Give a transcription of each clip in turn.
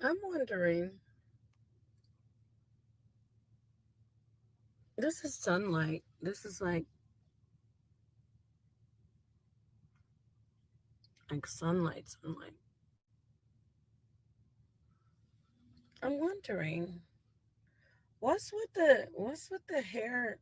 I'm wondering, this is sunlight. This is like sunlight, sunlight. I'm wondering, what's with the hair?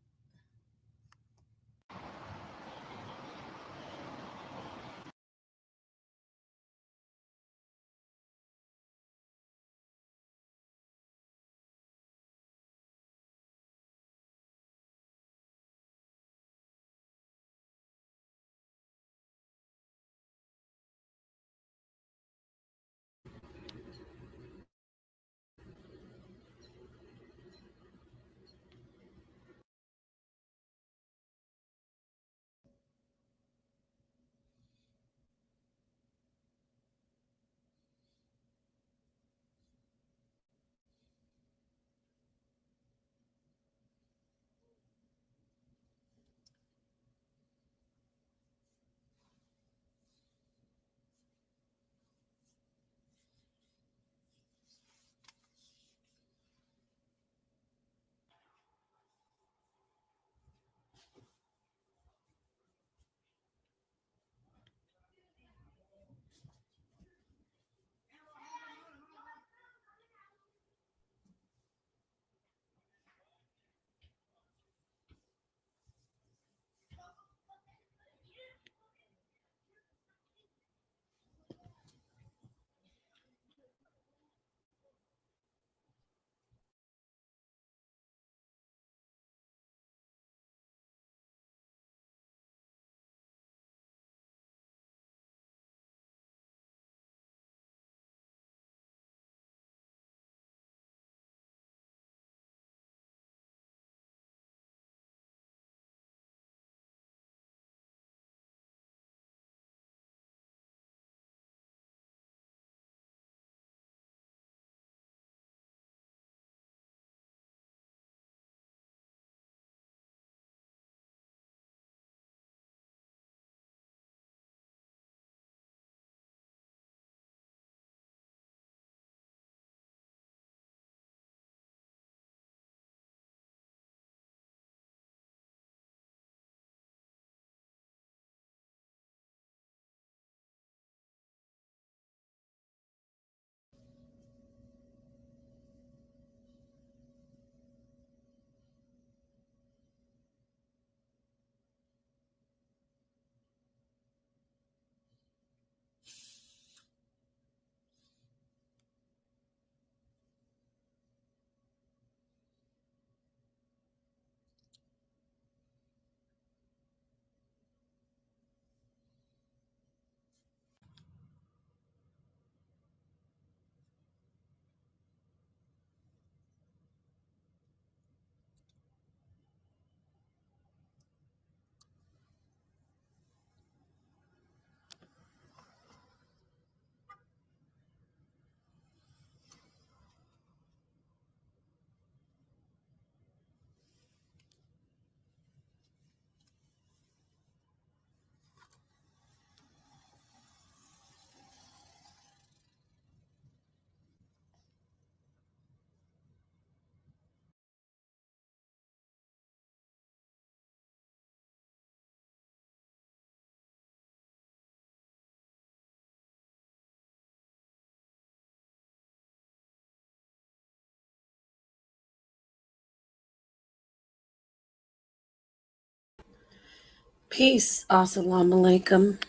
Peace. Assalamu alaikum.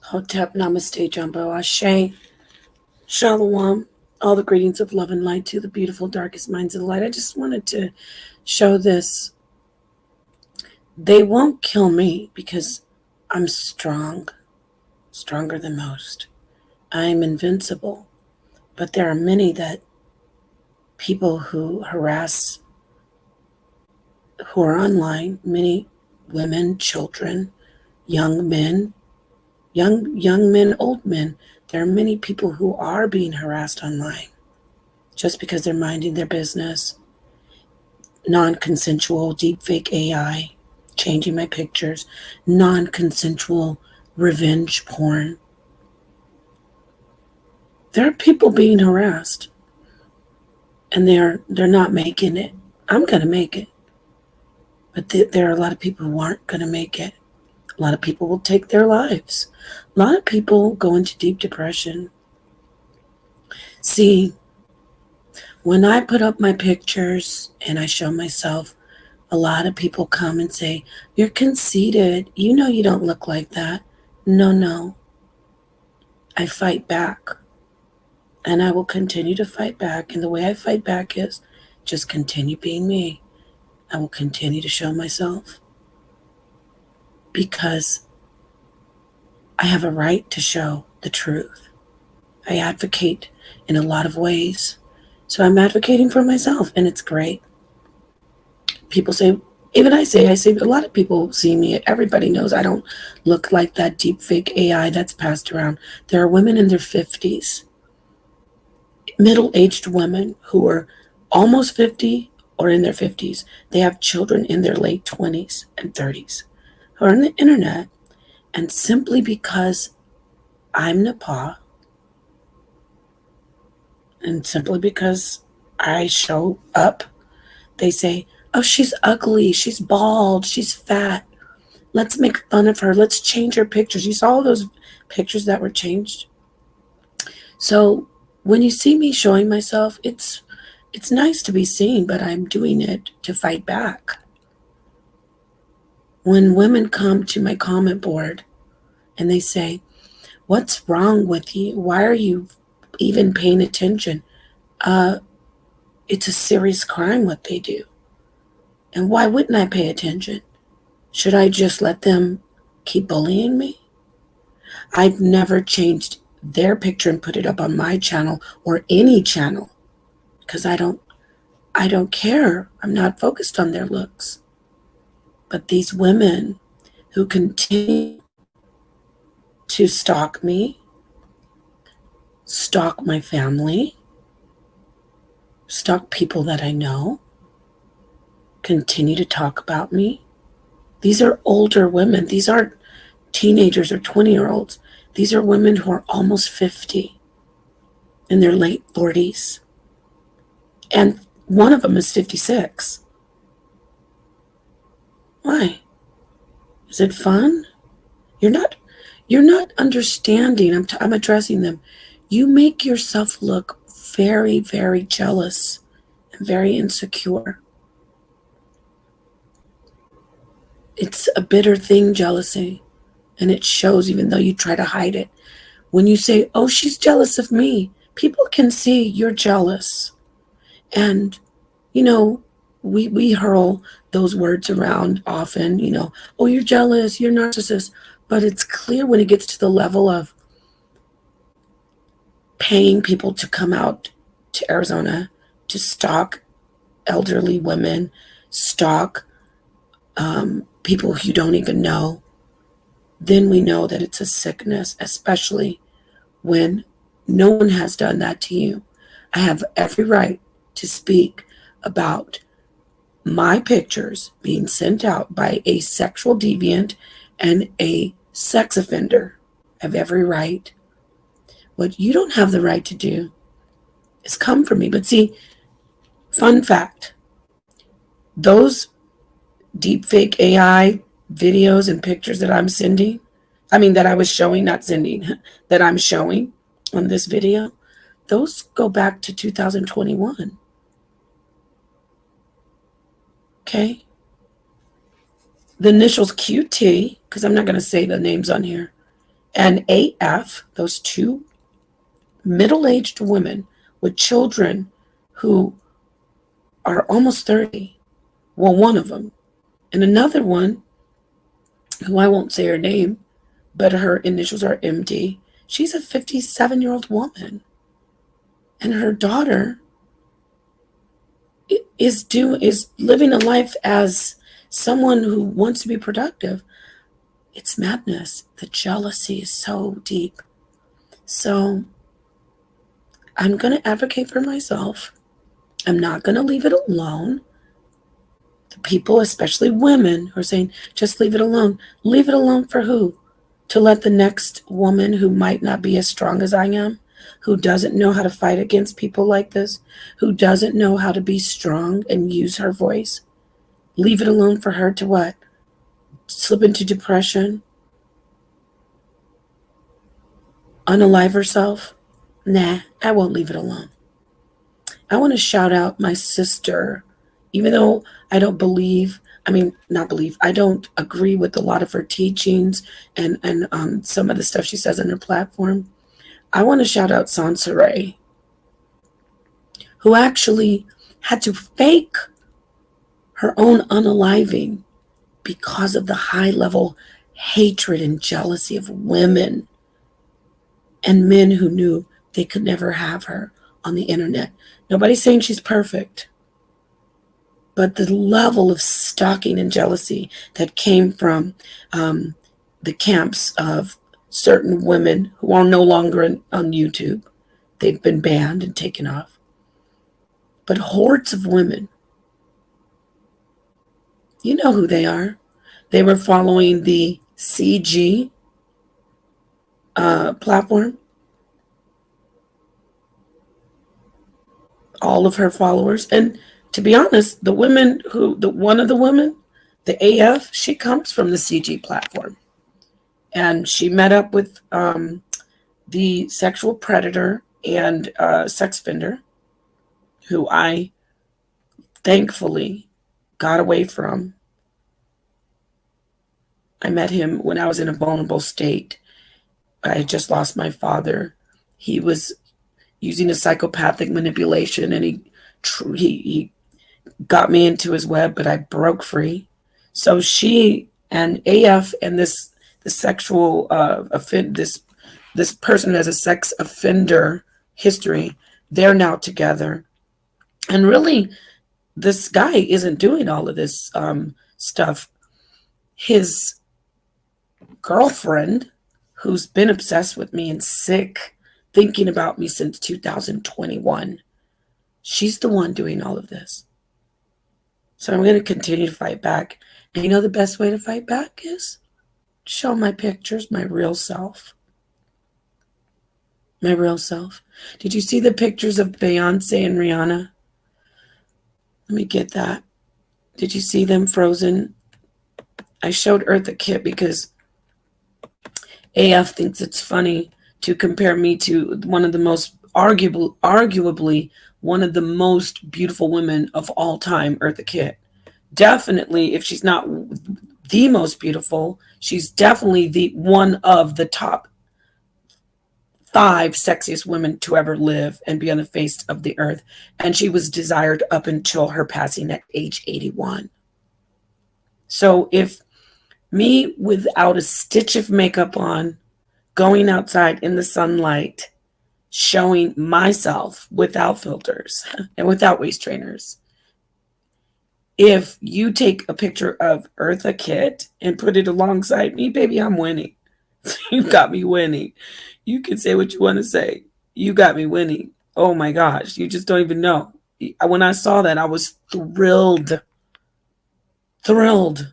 Hotep Namaste Jumbo Ashe. Shalom. All the greetings of love and light to the beautiful darkest minds of the light. I just wanted to show this. They won't kill me because I'm strong, stronger than most. I'm invincible. But there are many that people who harass, who are online, many women, children, young men, young men, old men. There are many people who are being harassed online just because they're minding their business. Non-consensual deepfake AI, changing my pictures, non-consensual revenge porn, There are people being harassed, and they're not making it. I'm going to make it. But there are a lot of people who aren't going to make it. A lot of people will take their lives. A lot of people go into deep depression. See, when I put up my pictures and I show myself, a lot of people come and say, "You're conceited. You know you don't look like that." No. I fight back. And I will continue to fight back. And the way I fight back is just continue being me. I will continue to show myself because I have a right to show the truth. I advocate in a lot of ways. So I'm advocating for myself, and it's great. People say, even I say, a lot of people see me. Everybody knows I don't look like that deepfake AI that's passed around. There are women in their 50s, middle-aged women who are almost 50 or in their 50s. They have children in their late 20s and 30s who are on the internet. And simply because I'm NAPAH, and simply because I show up, they say, "Oh, she's ugly, she's bald, she's fat. Let's make fun of her. Let's change her pictures." You saw all those pictures that were changed? So when you see me showing myself, it's nice to be seen, but I'm doing it to fight back. When women come to my comment board and they say, "What's wrong with you? Why are you even paying attention?" It's a serious crime what they do. And why wouldn't I pay attention? Should I just let them keep bullying me? I've never changed their picture and put it up on my channel or any channel because I don't care. I'm not focused on their looks. But these women who continue to stalk me, stalk my family, stalk people that I know, continue to talk about me. These are older women. These aren't teenagers or 20-year-olds. These are women who are almost 50, in their late 40s. And one of them is 56. Why? Is it fun? You're not understanding. I'm addressing them. You make yourself look very, very jealous and very insecure. It's a bitter thing, jealousy, and it shows even though you try to hide it. When you say, "Oh, she's jealous of me," people can see you're jealous. And, we hurl those words around often, "Oh, you're jealous, you're narcissist." But it's clear when it gets to the level of paying people to come out to Arizona to stalk elderly women, stalk people who you don't even know, then we know that it's a sickness, especially when no one has done that to you. I have every right to speak about my pictures being sent out by a sexual deviant and a sex offender. I have every right. What you don't have the right to do is come for me. But see, fun fact, those deepfake AI videos and pictures that that I was showing, not sending, that I'm showing on this video, those go back to 2021. Okay? The initials QT, because I'm not going to say the names on here, and AF, those two middle-aged women with children who are almost 30. Well, one of them. And another one, who I won't say her name, but her initials are MD. She's a 57-year-old woman. And her daughter is living a life as someone who wants to be productive. It's madness. The jealousy is so deep. So I'm going to advocate for myself. I'm not going to leave it alone. The people, especially women, who are saying, "Just leave it alone." Leave it alone for who? To let the next woman who might not be as strong as I am, who doesn't know how to fight against people like this, who doesn't know how to be strong and use her voice. Leave it alone for her to what? Slip into depression? Unalive herself? Nah, I won't leave it alone. I want to shout out my sister, even though I don't believe, not believe, I don't agree with a lot of her teachings and some of the stuff she says on her platform. I want to shout out Sansaray, who actually had to fake her own unaliving because of the high level hatred and jealousy of women and men who knew they could never have her on the internet. Nobody's saying she's perfect, but the level of stalking and jealousy that came from the camps of certain women who are no longer on YouTube, they've been banned and taken off. But hordes of women, you know who they are. They were following the CG platform. All of her followers. And to be honest, one of the women, the AF, she comes from the CG platform. And she met up with the sexual predator and sex offender, who I thankfully got away from. I met him when I was in a vulnerable state. I had just lost my father. He was using a psychopathic manipulation, and he got me into his web, but I broke free. So she and AF and the sexual this person who has a sex offender history, they're now together. And really, this guy isn't doing all of this stuff. His girlfriend, who's been obsessed with me and sick, thinking about me since 2021, she's the one doing all of this. So I'm going to continue to fight back. And you know the best way to fight back is show my pictures, my real self. My real self. Did you see the pictures of Beyonce and Rihanna? Let me get that. Did you see them frozen? I showed Eartha Kitt because AF thinks it's funny to compare me to one of the most arguably one of the most beautiful women of all time, Eartha Kitt. Definitely, if she's not the most beautiful, she's definitely the one of the top 5 sexiest women to ever live and be on the face of the earth. And she was desired up until her passing at age 81. So if me without a stitch of makeup on, going outside in the sunlight, showing myself without filters and without waist trainers, if you take a picture of Eartha Kitt and put it alongside me, baby, I'm winning. You got me winning. You can say what you want to say. You got me winning. Oh my gosh, you just don't even know. When I saw that, I was thrilled. Thrilled.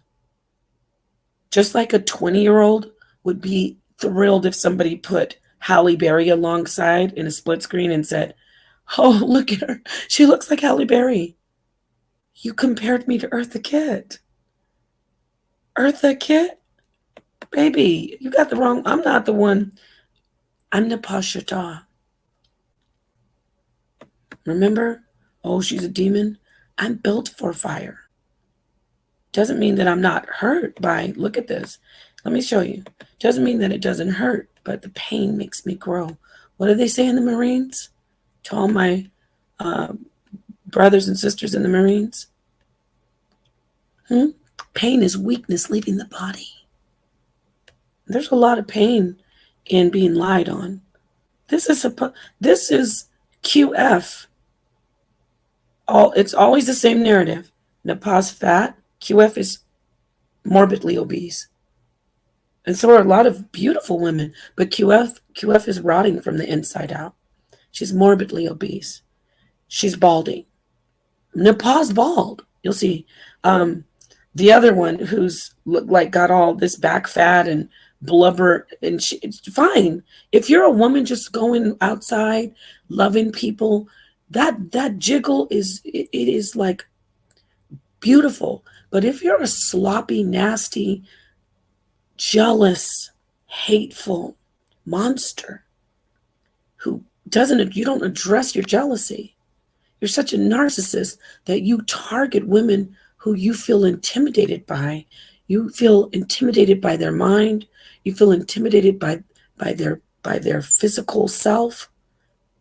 Just like a 20-year-old would be thrilled if somebody put Halle Berry alongside in a split screen and said, "Oh, look at her. She looks like Halle Berry." You compared me to Eartha Kitt. Eartha Kitt? Baby, you got the wrong. I'm not the one. I'm NAPAH SHADAH. Remember? Oh, she's a demon. I'm built for fire. Doesn't mean that I'm not hurt by, look at this. Let me show you. Doesn't mean that it doesn't hurt, but the pain makes me grow. What do they say in the Marines? To all my brothers and sisters in the Marines? Pain is weakness leaving the body. There's a lot of pain in being lied on. This is QF. It's always the same narrative. NAPAH's fat. QF is morbidly obese. And so are a lot of beautiful women, but QF is rotting from the inside out. She's morbidly obese. She's balding. NAPAH's bald. You'll see. The other one who's got all this back fat and blubber, and it's fine. If you're a woman just going outside, loving people, that jiggle it is like beautiful. But if you're a sloppy, nasty, jealous, hateful monster who doesn't, you don't address your jealousy. You're such a narcissist that you target women who you feel intimidated by. You feel intimidated by their mind. You feel intimidated by their physical self,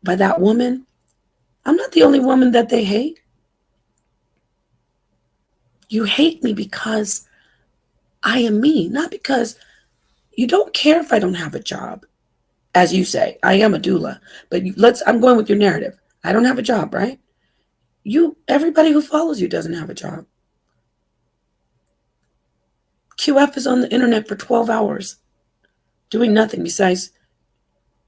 by that woman. I'm not the only woman that they hate. You hate me because I am me, not because you don't care if I don't have a job. As you say, I am a doula, but I'm going with your narrative. I don't have a job, right? Everybody who follows you doesn't have a job. QF is on the internet for 12 hours doing nothing besides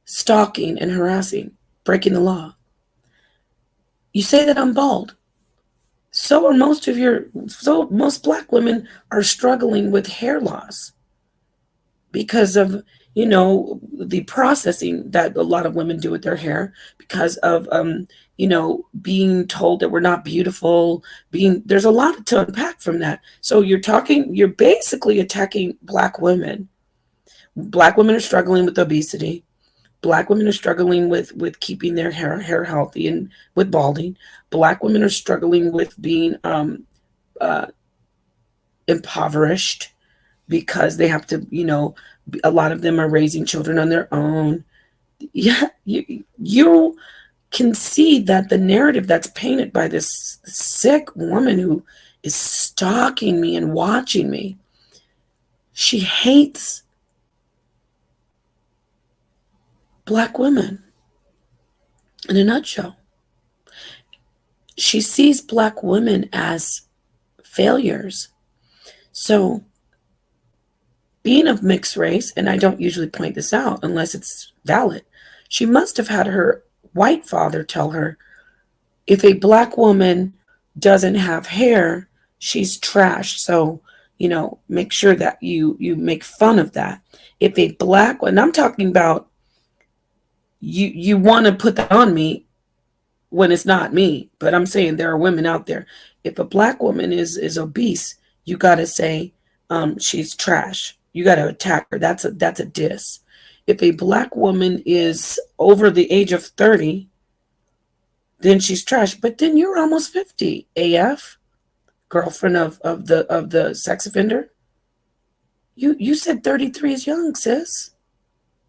stalking and harassing, breaking the law. You say that I'm bald. So most black women are struggling with hair loss because of, the processing that a lot of women do with their hair, because of, being told that we're not beautiful, there's a lot to unpack from that. So you're basically attacking black women. Black women are struggling with obesity. Black women are struggling with keeping their hair healthy and with balding. Black women are struggling with being uh, impoverished because they have to, a lot of them are raising children on their own. Yeah, you can see that the narrative that's painted by this sick woman who is stalking me and watching me, she hates black women in a nutshell. She sees black women as failures. So being of mixed race, and I don't usually point this out unless it's valid, she must have had her white father tell her, if a black woman doesn't have hair, she's trash. So, make sure that you make fun of that. If a black, and I'm talking about, you want to put that on me when it's not me, but I'm saying there are women out there. If a black woman is obese, you got to say she's trash. You got to attack her. That's a diss. If a black woman is over the age of 30, then she's trash. But then you're almost 50, AF, girlfriend of the sex offender. You said 33 is young, sis.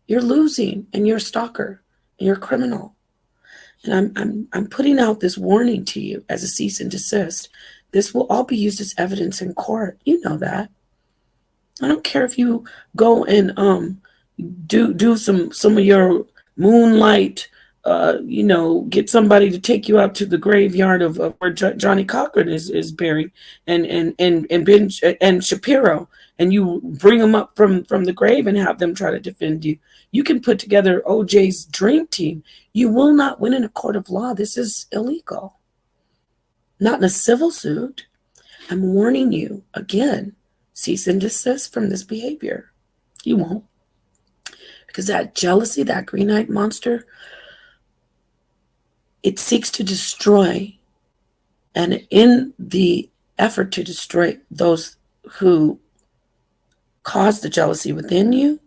You're losing, and you're a stalker, and you're a criminal. And I'm putting out this warning to you as a cease and desist. This will all be used as evidence in court. You know that. I don't care if you go and do some of your moonlight, get somebody to take you out to the graveyard of where Johnny Cochran is buried, and Ben and Shapiro, and you bring them up from the grave and have them try to defend you. You can put together OJ's dream team. You will not win in a court of law. This is illegal. Not in a civil suit. I'm warning you again. Cease and desist from this behavior. You won't. Because that jealousy, that green-eyed monster, it seeks to destroy. And in the effort to destroy those who cause the jealousy within you,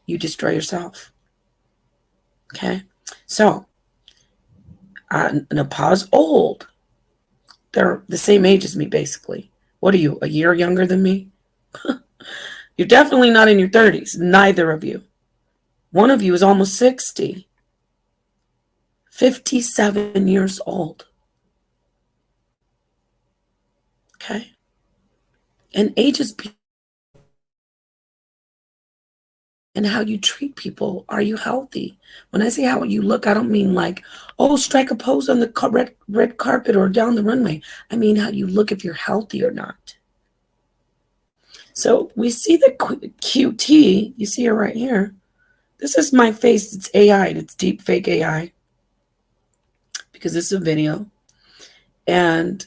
you destroy yourself. Okay? So, NAPAH's old. They're the same age as me, basically. What are you, a year younger than me? You're definitely not in your 30s. Neither of you. One of you is almost 60. 57 years old. Okay? And age is beautiful. And how you treat people. Are you healthy? When I say how you look, I don't mean like, oh, strike a pose on the red carpet or down the runway. I mean how you look, if you're healthy or not. So we see the QT. You see her right here. This is my face. It's AI. It's DEEPFAKE A.i. because this is a video. And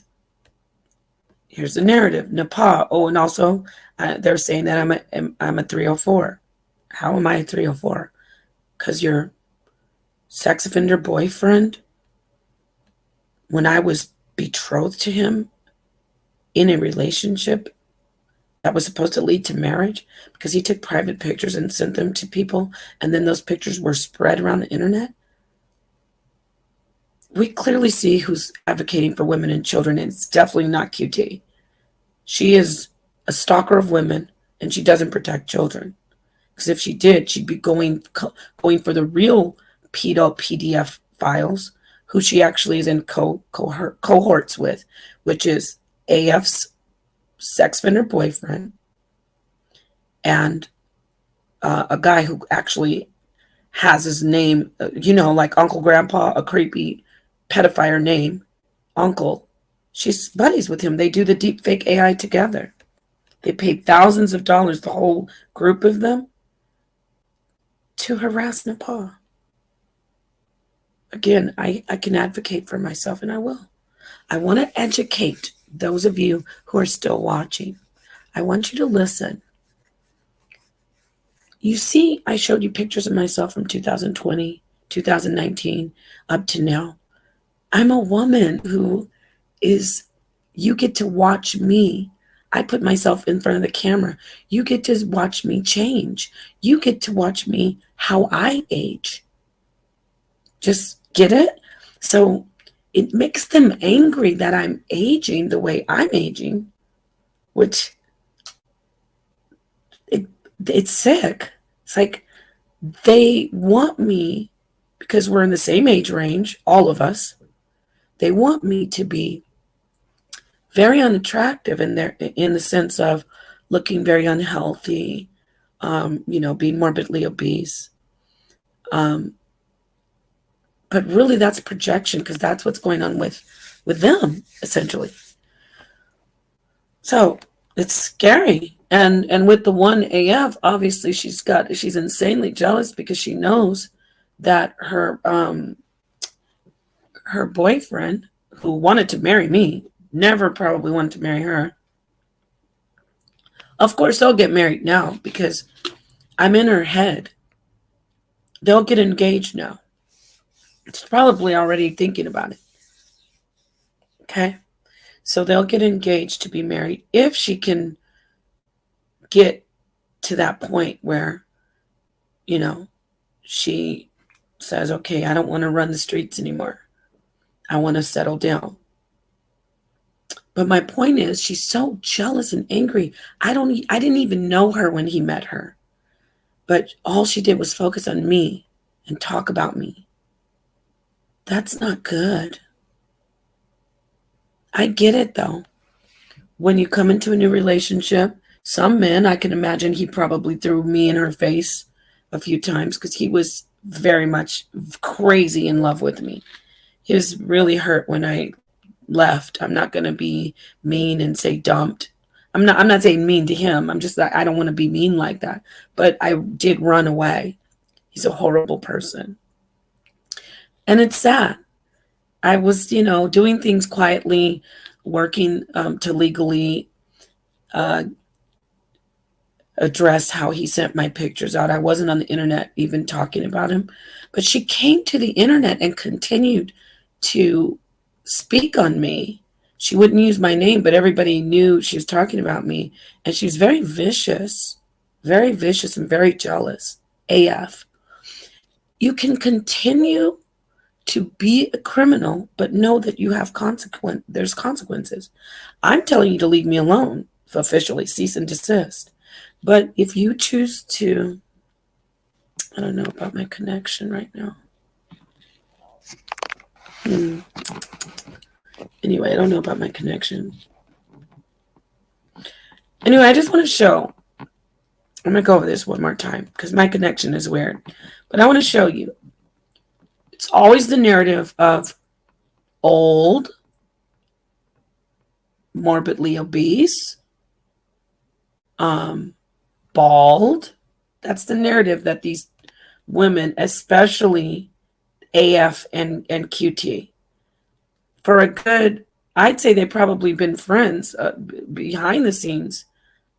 here's the narrative. NAPAH. Oh, and also they're saying that I'm a 304. How am I a 304? Because your sex offender boyfriend, when I was betrothed to him in a relationship that was supposed to lead to marriage, because he took private pictures and sent them to people, and then those pictures were spread around the internet. We clearly see who's advocating for women and children, and it's definitely not QT. She is a stalker of women, and she doesn't protect children. Because if she did, she'd be going for the real pedo PDF files, who she actually is in cohorts with, which is AF's sex offender boyfriend and a guy who actually has his name, like Uncle Grandpa, a creepy pedophile name, Uncle. She's buddies with him. They do the deepfake AI together. They paid thousands of dollars, the whole group of them, to harass NAPAH. Again, I can advocate for myself, and I will. I want to educate those of you who are still watching. I want you to listen. You see, I showed you pictures of myself from 2020, 2019, up to now. I'm a woman who is, you get to watch me. I put myself in front of the camera. You get to watch me change. You get to watch me how I age. Just get it? So it makes them angry that I'm aging the way I'm aging, which it's sick. It's like they want me, because we're in the same age range, all of us, they want me to be very unattractive in the sense of looking very unhealthy, being morbidly obese. But really that's projection, because that's what's going on with them, essentially. So it's scary. And with the one AF, obviously she's insanely jealous, because she knows that her boyfriend, who wanted to marry me, never probably wanted to marry her. Of course, they'll get married now because I'm in her head. They'll get engaged now. She's probably already thinking about it. Okay? So they'll get engaged to be married if she can get to that point where, she says, okay, I don't want to run the streets anymore. I want to settle down. But my point is, she's so jealous and angry. I didn't even know her when he met her. But all she did was focus on me and talk about me. That's not good. I get it, though. When you come into a new relationship, some men, I can imagine he probably threw me in her face a few times, because he was very much crazy in love with me. He was really hurt when I left. I'm not going to be mean and say dumped. I'm not saying mean to him. I'm just that I don't want to be mean like that. But I did run away. He's a horrible person. And it's sad. I was, doing things quietly, working to legally address how he sent my pictures out. I wasn't on the internet even talking about him. But she came to the internet and continued to speak on me. She wouldn't use my name, but everybody knew she was talking about me. And she was very vicious and very jealous. AF. You can continue to be a criminal, but know that you have there's consequences. I'm telling you to leave me alone, officially cease and desist. But if you choose to, I don't know about my connection right now. Anyway, I don't know about my connection. Anyway, I just want to show. I'm going to go over this one more time because my connection is weird. But I want to show you. It's always the narrative of old, morbidly obese, bald. That's the narrative that these women, especially AF and QT, for a good, I'd say they've probably been friends behind the scenes.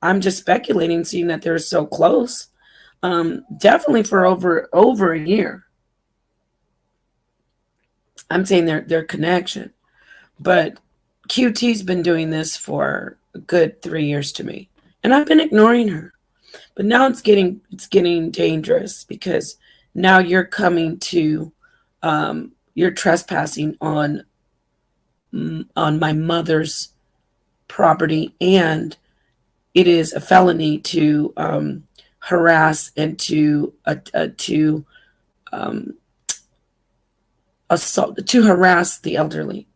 I'm just speculating, seeing that they're so close. definitely for over a year. I'm saying their connection, but QT's been doing this for a good 3 years to me, and I've been ignoring her. But now it's getting dangerous because now you're coming to, you're trespassing on my mother's property, and it is a felony to harass and to um, assault, to harass the elderly.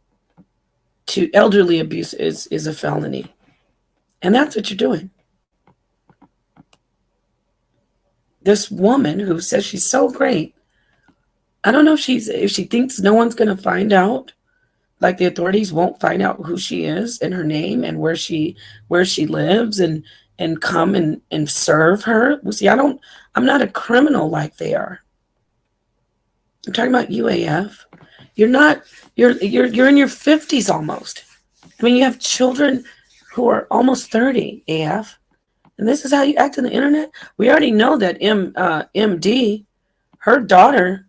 To elderly abuse is a felony, and that's what you're doing. This woman who says she's so great, I don't know if she thinks no one's going to find out, like the authorities won't find out who she is and her name and where she lives, and come and serve her. Well, see, I'm not a criminal like they are. I'm talking about UAF. You're not. You're in your 50s almost. I mean, you have children who are almost 30. AF, and this is how you act on the internet. We already know that MD, her daughter,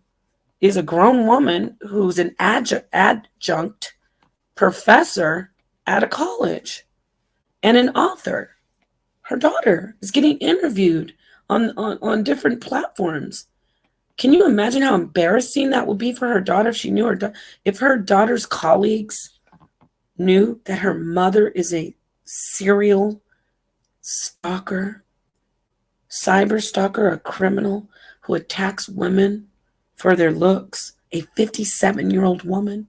is a grown woman who's an adjunct professor at a college and an author. Her daughter is getting interviewed on different platforms. Can you imagine how embarrassing that would be for her daughter if she knew if her daughter's colleagues knew that her mother is a serial stalker, cyber stalker, a criminal who attacks women for their looks, a 57-year-old woman.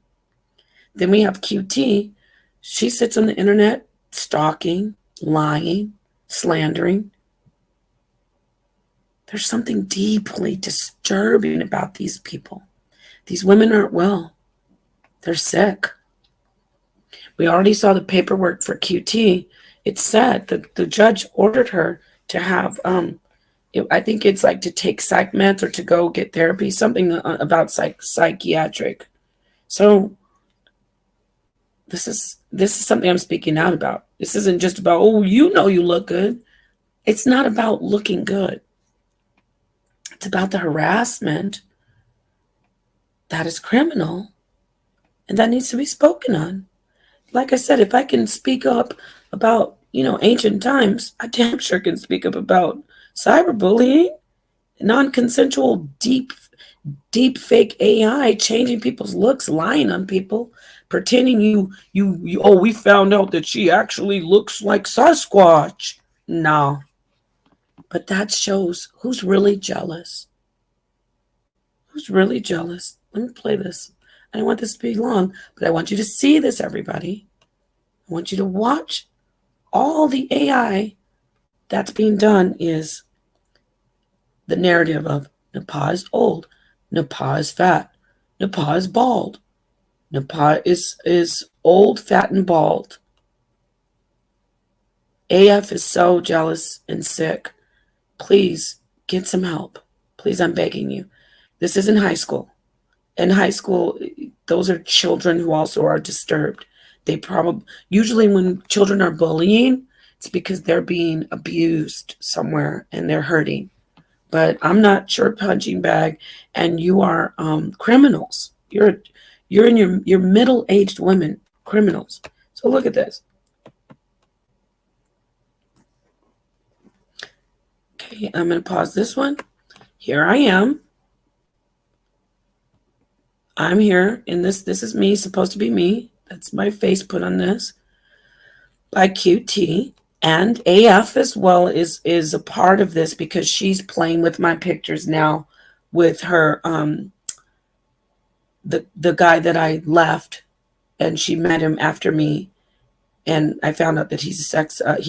Then we have QT. She sits on the internet stalking, lying, slandering. There's something deeply disturbing about these people. These women aren't well. They're sick. We already saw the paperwork for QT. It said that the judge ordered her to have, I think it's like to take psych meds or to go get therapy, something about psychiatric. So this is something I'm speaking out about. This isn't just about, oh, you look good. It's not about looking good. It's about the harassment that is criminal and that needs to be spoken on. Like I said, if I can speak up about, ancient times, I damn sure can speak up about cyberbullying, nonconsensual deepfake AI, changing people's looks, lying on people, pretending you oh, we found out that she actually looks like Sasquatch. No. But that shows who's really jealous. Who's really jealous? Let me play this. I don't want this to be long, but I want you to see this, everybody. I want you to watch all the AI that's being done. Is the narrative of NAPAH is old, NAPAH is fat, NAPAH is bald, NAPAH is old, fat, and bald. AF is so jealous and sick. Please get some help. Please, I'm begging you. This isn't high school. In high school, those are children who also are disturbed. They usually when children are bullying, it's because they're being abused somewhere and they're hurting. But I'm not your punching bag, and you are criminals. You're in your middle-aged women criminals. So look at this. Okay, I'm going to pause this one. Here I am. I'm here in this. This is me, supposed to be me. That's my face put on this by QT. And AF as well is a part of this because she's playing with my pictures now with her the guy that I left, and she met him after me, and I found out that he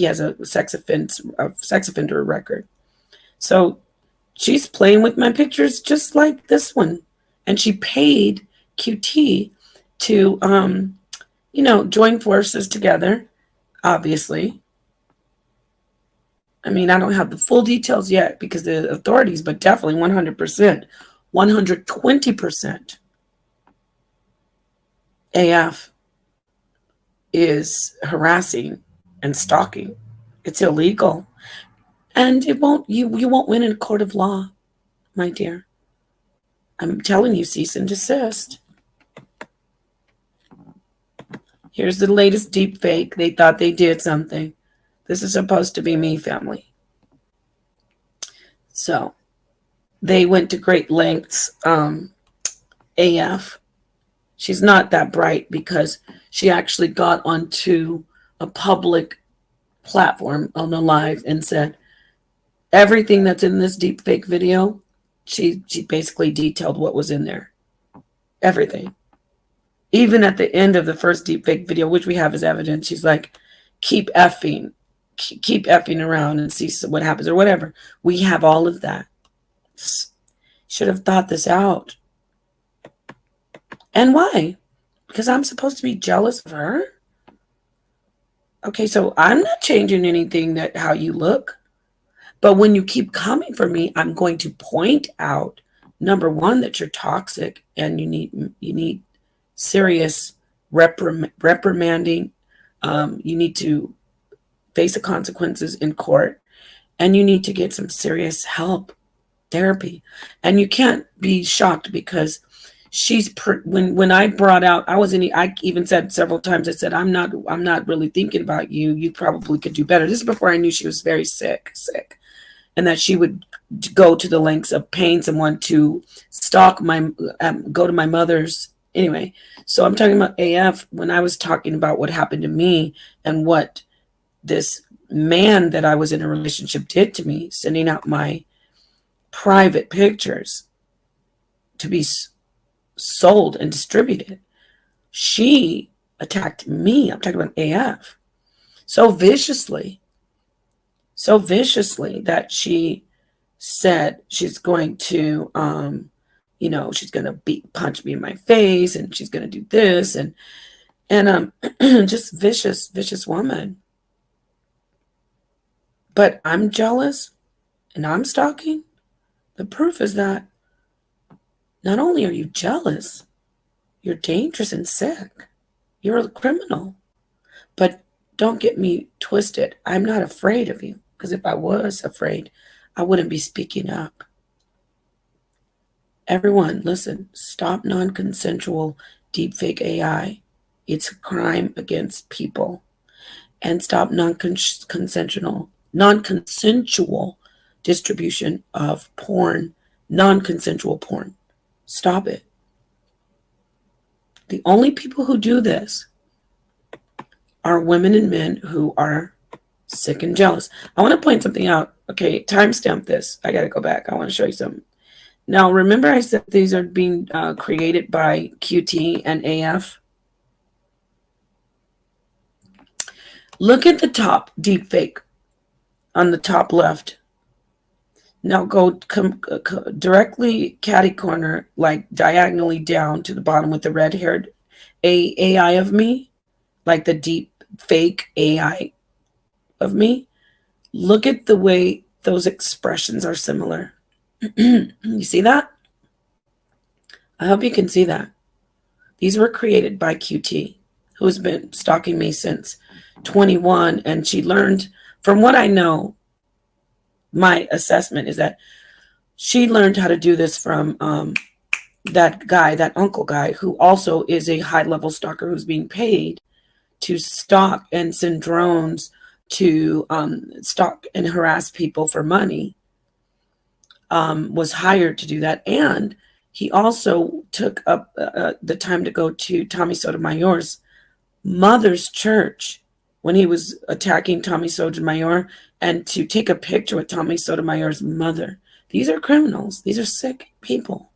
has a sex offender record. So she's playing with my pictures just like this one, and she paid QT to join forces together, obviously. I mean, I don't have the full details yet because the authorities, but definitely 100%, 120% AF is harassing and stalking. It's illegal. And it won't, you won't win in a court of law, my dear. I'm telling you, cease and desist. Here's the latest deep fake. They thought they did something. This is supposed to be me, family. So they went to great lengths. AF, she's not that bright because she actually got onto a public platform on a live and said everything that's in this deep fake video. She basically detailed what was in there. Everything. Even at the end of the first deep fake video, which we have as evidence, she's like, keep effing around and see what happens or whatever. We have all of that. Should have thought this out. And why? Because I'm supposed to be jealous of her? Okay, so I'm not changing anything that how you look. But when you keep coming for me, I'm going to point out, number one, that you're toxic and you need serious reprimanding. You need to face the consequences in court, and you need to get some serious help, therapy. And you can't be shocked because she's when I brought out, I even said several times, I said, I'm not really thinking about you. You probably could do better. This is before I knew she was very sick, and that she would go to the lengths of paying someone to stalk go to my mother's. Anyway, so I'm talking about AF when I was talking about what happened to me and what this man that I was in a relationship did to me, sending out my private pictures to be sold and distributed. She attacked me. I'm talking about AF so viciously that she said she's going to she's going to punch me in my face, and she's going to do this and just vicious woman. But I'm jealous and I'm stalking. The proof is that not only are you jealous, you're dangerous and sick. You're a criminal. But don't get me twisted. I'm not afraid of you, because if I was afraid, I wouldn't be speaking up. Everyone, listen, stop non-consensual deepfake AI. It's a crime against people. And stop non-consensual distribution of porn, non-consensual porn. Stop it. The only people who do this are women and men who are sick and jealous. I want to point something out. Okay, timestamp this. I got to go back. I want to show you something. Now, remember I said these are being created by QT and AF? Look at the top deepfake on the top left. Now go directly catty corner, like diagonally down to the bottom with the red-haired AI of me, like the deep fake AI of me. Look at the way those expressions are similar. You see that? I hope you can see that. These were created by QT, who has been stalking me since 21, and she learned, from what I know, my assessment is that she learned how to do this from that uncle guy, who also is a high-level stalker who's being paid to stalk and send drones to stalk and harass people for money, was hired to do that. And he also took up the time to go to Tommy Sotomayor's mother's church when he was attacking Tommy Sotomayor, and to take a picture with Tommy Sotomayor's mother. These are criminals. These are sick people.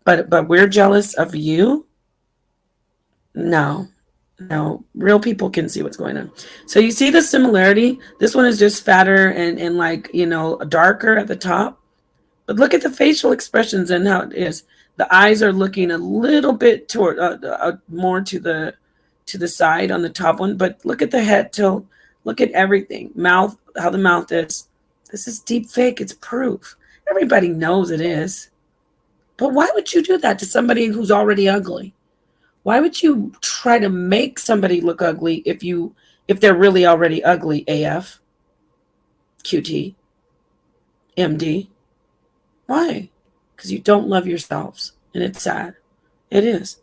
But we're jealous of you? No. Real people can see what's going on. So you see the similarity? This one is just fatter and like, darker at the top. But look at the facial expressions and how it is. The eyes are looking a little bit toward more to the side on the top one. But look at the head tilt. Look at everything. Mouth, how the mouth is. This is deep fake. It's proof. Everybody knows it is. But why would you do that to somebody who's already ugly? Why would you try to make somebody look ugly if they're really already ugly, AF, QT? MD. Why? Because you don't love yourselves. And it's sad. It is.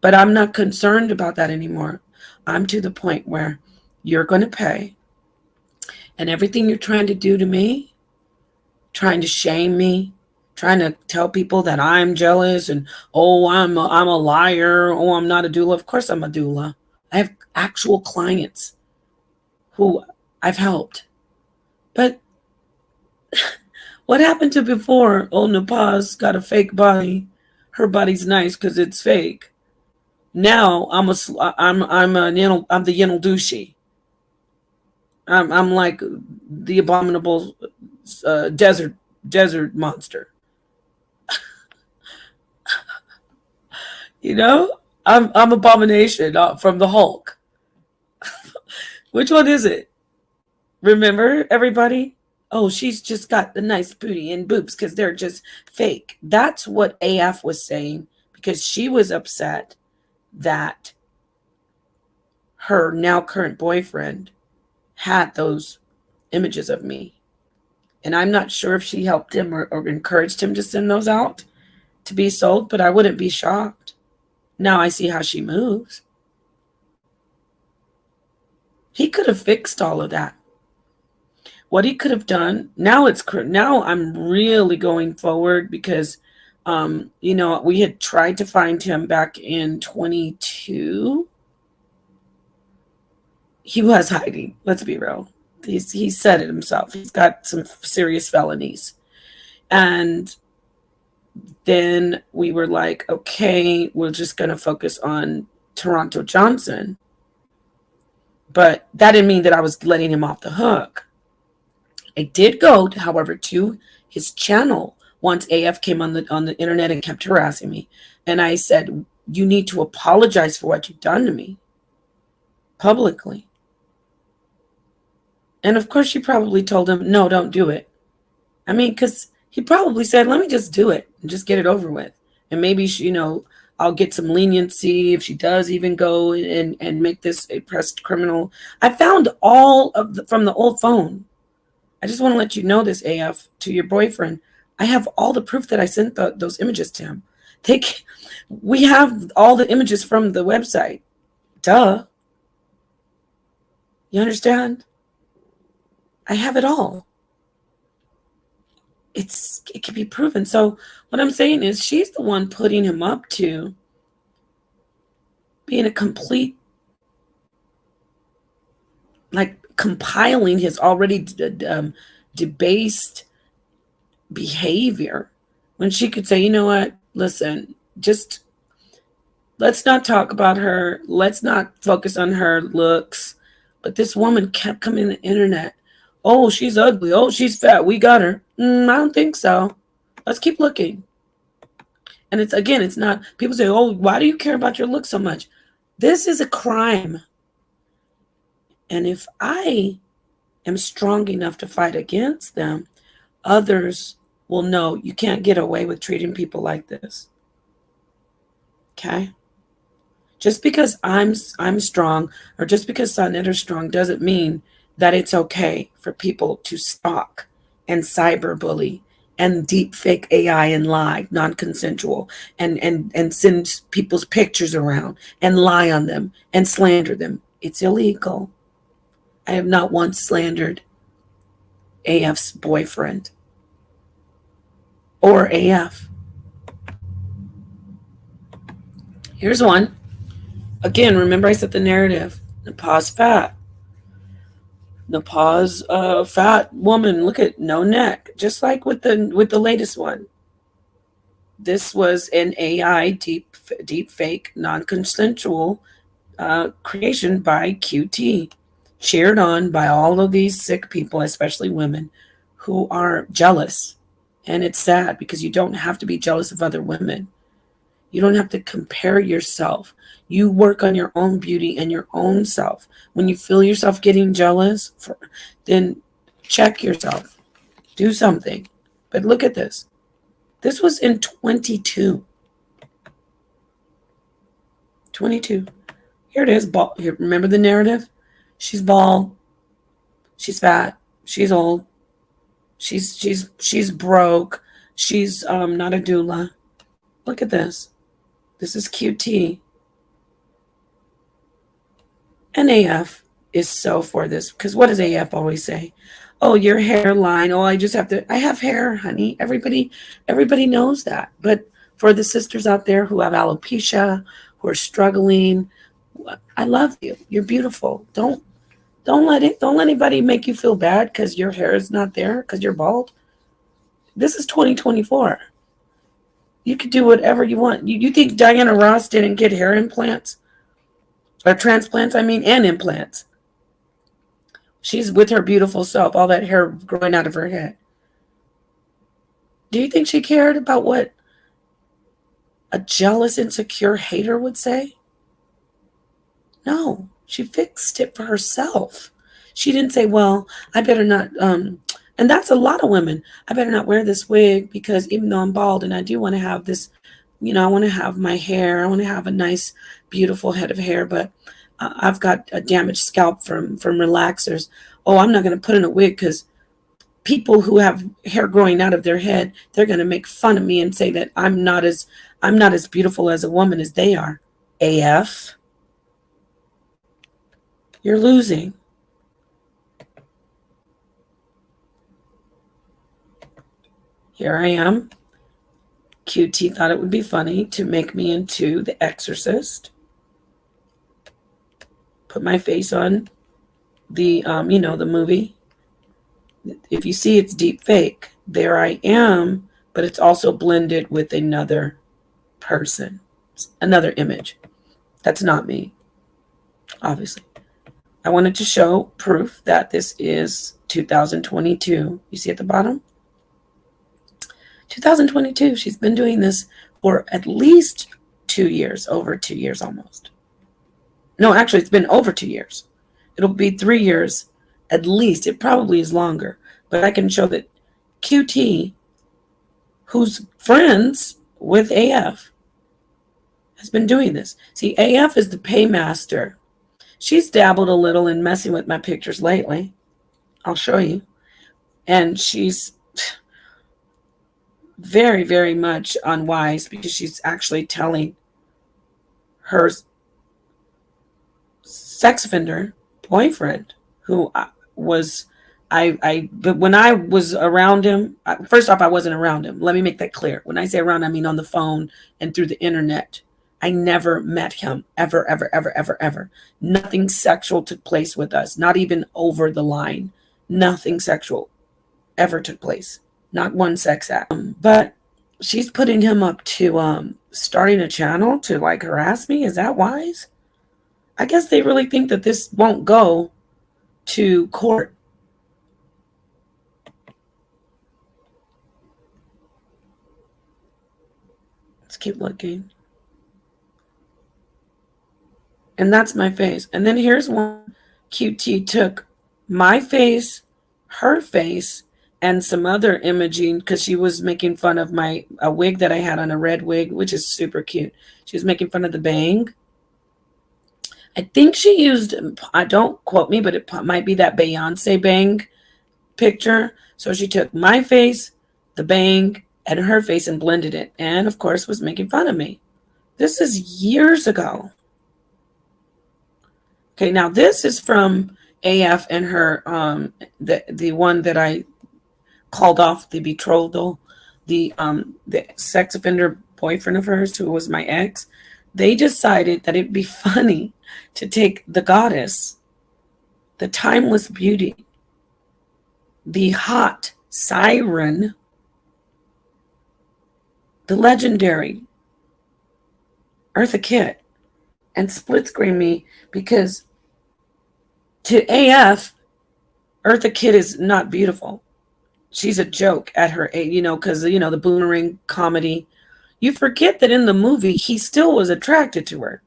But I'm not concerned about that anymore. I'm to the point where you're going to pay. And everything you're trying to do to me, trying to shame me, trying to tell people that I'm jealous and, oh, I'm a liar. Oh, I'm not a doula. Of course I'm a doula. I have actual clients who I've helped. But what happened to before? Oh, NAPAH's got a fake body. Her body's nice because it's fake. Now I'm the Yenal Dushi. I'm like the abominable desert monster. You know, I'm Abomination from the Hulk. Which one is it? Remember, everybody? Oh, she's just got the nice booty and boobs because they're just fake. That's what AF was saying, because she was upset that her now current boyfriend had those images of me. And I'm not sure if she helped him or encouraged him to send those out to be sold, but I wouldn't be shocked. Now I see how she moves. He could have fixed all of that. What he could have done, now I'm really going forward because, we had tried to find him back in 22. He was hiding. Let's be real. He said it himself. He's got some serious felonies. And then we were like, okay, we're just going to focus on Toronto Johnson. But that didn't mean that I was letting him off the hook. I did go, however, to his channel once AF came on the internet and kept harassing me. And I said, you need to apologize for what you've done to me publicly. And of course, she probably told him, no, don't do it. I mean, because he probably said, let me just do it and just get it over with. And maybe, I'll get some leniency if she does even go and make this a pressed criminal. I found all of from the old phone. I just want to let you know this, AF, to your boyfriend. I have all the proof that I sent those images to him. We have all the images from the website. Duh. You understand? I have it all. It can be proven. So what I'm saying is she's the one putting him up to being a complete, like compiling his already debased behavior, when she could say, you know what, listen, just let's not talk about her. Let's not focus on her looks. But this woman kept coming to the internet. Oh, she's ugly. Oh, she's fat. We got her. I don't think so. Let's keep looking. And it's not, people say, oh, why do you care about your look so much? This is a crime. And if I am strong enough to fight against them, others will know you can't get away with treating people like this. Okay? Just because I'm strong, or just because Sonnet is strong, doesn't mean that it's okay for people to stalk and cyberbully and deepfake AI and lie, non-consensual, and send people's pictures around and lie on them and slander them. It's illegal. I have not once slandered AF's boyfriend or AF. Here's one. Again, remember I said the narrative. NAPAH's fat. NAPAH's fat woman. Look at no neck. Just like with the latest one. This was an AI deep fake non-consensual creation by QT, cheered on by all of these sick people, especially women, who are jealous. And it's sad because you don't have to be jealous of other women. You don't have to compare yourself. You work on your own beauty and your own self. When you feel yourself getting jealous, then check yourself. Do something. But look at this. This was in 22. 22. Here it is. Here, remember the narrative? She's bald. She's fat. She's old. She's broke. She's not a doula. Look at this. This is QT. And AF is so for this, because what does AF always say? Oh, your hairline. Oh, I have hair, honey. Everybody knows that. But for the sisters out there who have alopecia, who are struggling, I love you. You're beautiful. Don't let anybody make you feel bad because your hair is not there because you're bald. This is 2024. You could do whatever you want. You think Diana Ross didn't get hair implants? Or transplants, I mean, and implants. She's with her beautiful self, all that hair growing out of her head. Do you think she cared about what a jealous, insecure hater would say? No, she fixed it for herself. She didn't say, well, I better not, and that's a lot of women. I better not wear this wig because even though I'm bald and I do want to have this, I want to have my hair, I want to have a nice, beautiful head of hair, but I've got a damaged scalp from relaxers. Oh, I'm not going to put in a wig because people who have hair growing out of their head, they're going to make fun of me and say that I'm not as beautiful as a woman as they are. AF, you're losing. Here I am. QT thought it would be funny to make me into the Exorcist. Put my face on the, the movie. If you see, it's deep fake. There I am, but it's also blended with another person, another image. That's not me, obviously. I wanted to show proof that this is 2022. You see at the bottom? 2022. She's been doing this for at least 2 years, over 2 years almost. No, actually, it's been over 2 years. It'll be 3 years at least. It probably is longer. But I can show that QT, who's friends with AF, has been doing this. See, AF is the paymaster. She's dabbled a little in messing with my pictures lately. I'll show you. And she's very, very much unwise because she's actually telling her sex offender boyfriend who but when I was around him, first off, I wasn't around him. Let me make that clear. When I say around, I mean on the phone and through the internet. I never met him, ever, ever, ever, ever, ever. Nothing sexual took place with us, not even over the line. Nothing sexual ever took place. Not one sex act. But she's putting him up to starting a channel to like harass me. Is that wise? I guess they really think that this won't go to court. Let's keep looking. And that's my face. And then here's one. QT took my face, her face, and some other imaging because she was making fun of a wig that I had on, a red wig, which is super cute. She was making fun of the bang. I think she used, don't quote me, but it might be that Beyonce bang picture. So she took my face, the bang, and her face and blended it. And of course was making fun of me. This is years ago. Okay, now this is from AF and her, the one that I called off the betrothal, the sex offender boyfriend of hers who was my ex. They decided that it'd be funny to take the goddess, the timeless beauty, the hot siren, the legendary Eartha Kitt, and split screen me because to AF, Eartha Kitt is not beautiful. She's a joke at her age, because, the boomerang comedy. You forget that in the movie, he still was attracted to her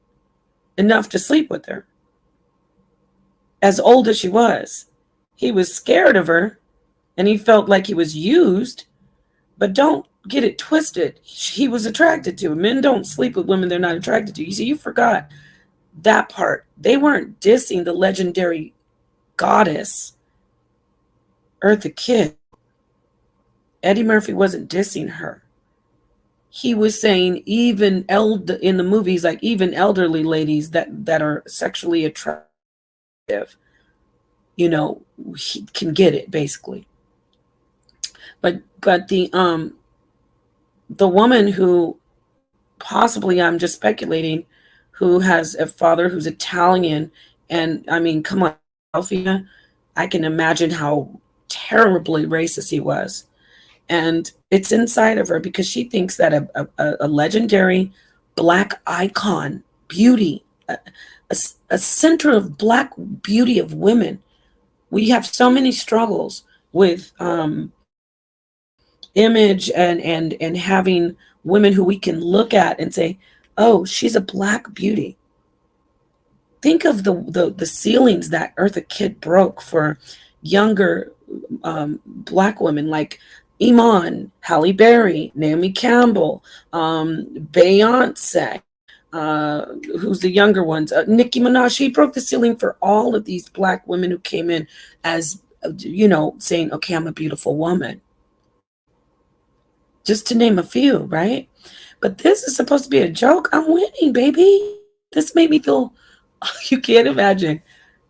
enough to sleep with her. As old as she was, he was scared of her and he felt like he was used, but don't get it twisted. He was attracted to her. Men don't sleep with women they're not attracted to. You see, you forgot that part. They weren't dissing the legendary goddess, Eartha Kitt. Eddie Murphy wasn't dissing her. He was saying even in the movies, like even elderly ladies that are sexually attractive, you know, he can get it basically. But the woman who possibly, I'm just speculating, who has a father who's Italian, and I mean, come on, Philadelphia, I can imagine how terribly racist he was. And it's inside of her because she thinks that a legendary black icon, beauty, a center of black beauty of women. We have so many struggles with image and having women who we can look at and say, oh, she's a black beauty. Think of the ceilings that Eartha Kitt broke for younger black women like Iman, Halle Berry, Naomi Campbell, Beyonce, who's the younger ones, Nicki Minaj. She broke the ceiling for all of these black women who came in as, saying, okay, I'm a beautiful woman. Just to name a few, right? But this is supposed to be a joke. I'm winning, baby. This made me feel, you can't imagine.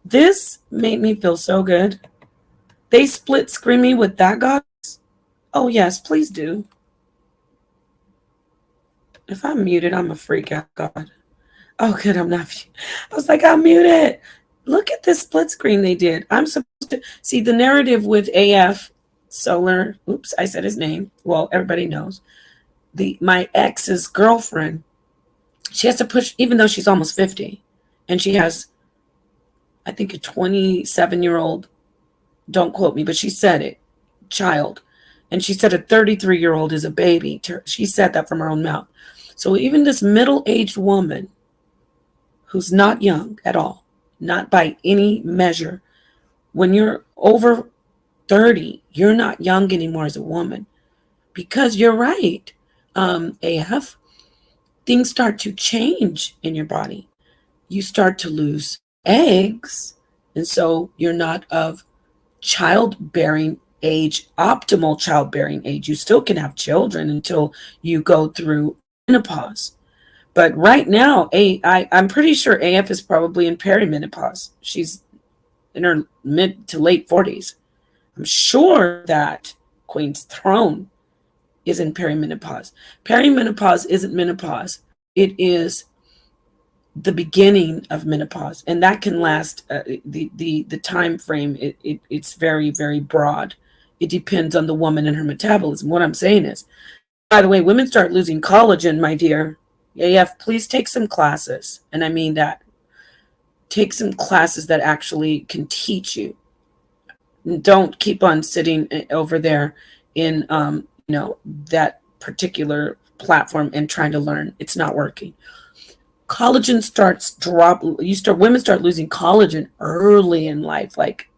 This made me feel so good. They split screen me with that guy. Oh, yes, please do. If I'm muted, I'm a freak out, God. Oh, good, I'm not. I was like, I'm muted. Look at this split screen they did. I'm supposed to see the narrative with AF Solar. Oops, I said his name. Well, everybody knows. My ex's girlfriend, she has to push, even though she's almost 50, and she has, I think, a 27-year-old, don't quote me, but she said it, child. And she said a 33-year-old is a baby. She said that from her own mouth. So even this middle-aged woman who's not young at all, not by any measure, when you're over 30, you're not young anymore as a woman. Because you're right, AF, things start to change in your body. You start to lose eggs, and so you're not of childbearing age, optimal childbearing age. You still can have children until you go through menopause. But right now, I'm pretty sure AF is probably in perimenopause. She's in her mid to late 40s. I'm sure that Queen's Throne is in perimenopause. Perimenopause isn't menopause. It is the beginning of menopause, and that can last the time frame. It's very, very broad. It depends on the woman and her metabolism. What I'm saying is, by the way, women start losing collagen, my dear. AF, please take some classes, and I mean that. Take some classes that actually can teach you. Don't keep on sitting over there in that particular platform and trying to learn. It's not working. Collagen starts women start losing collagen early in life, like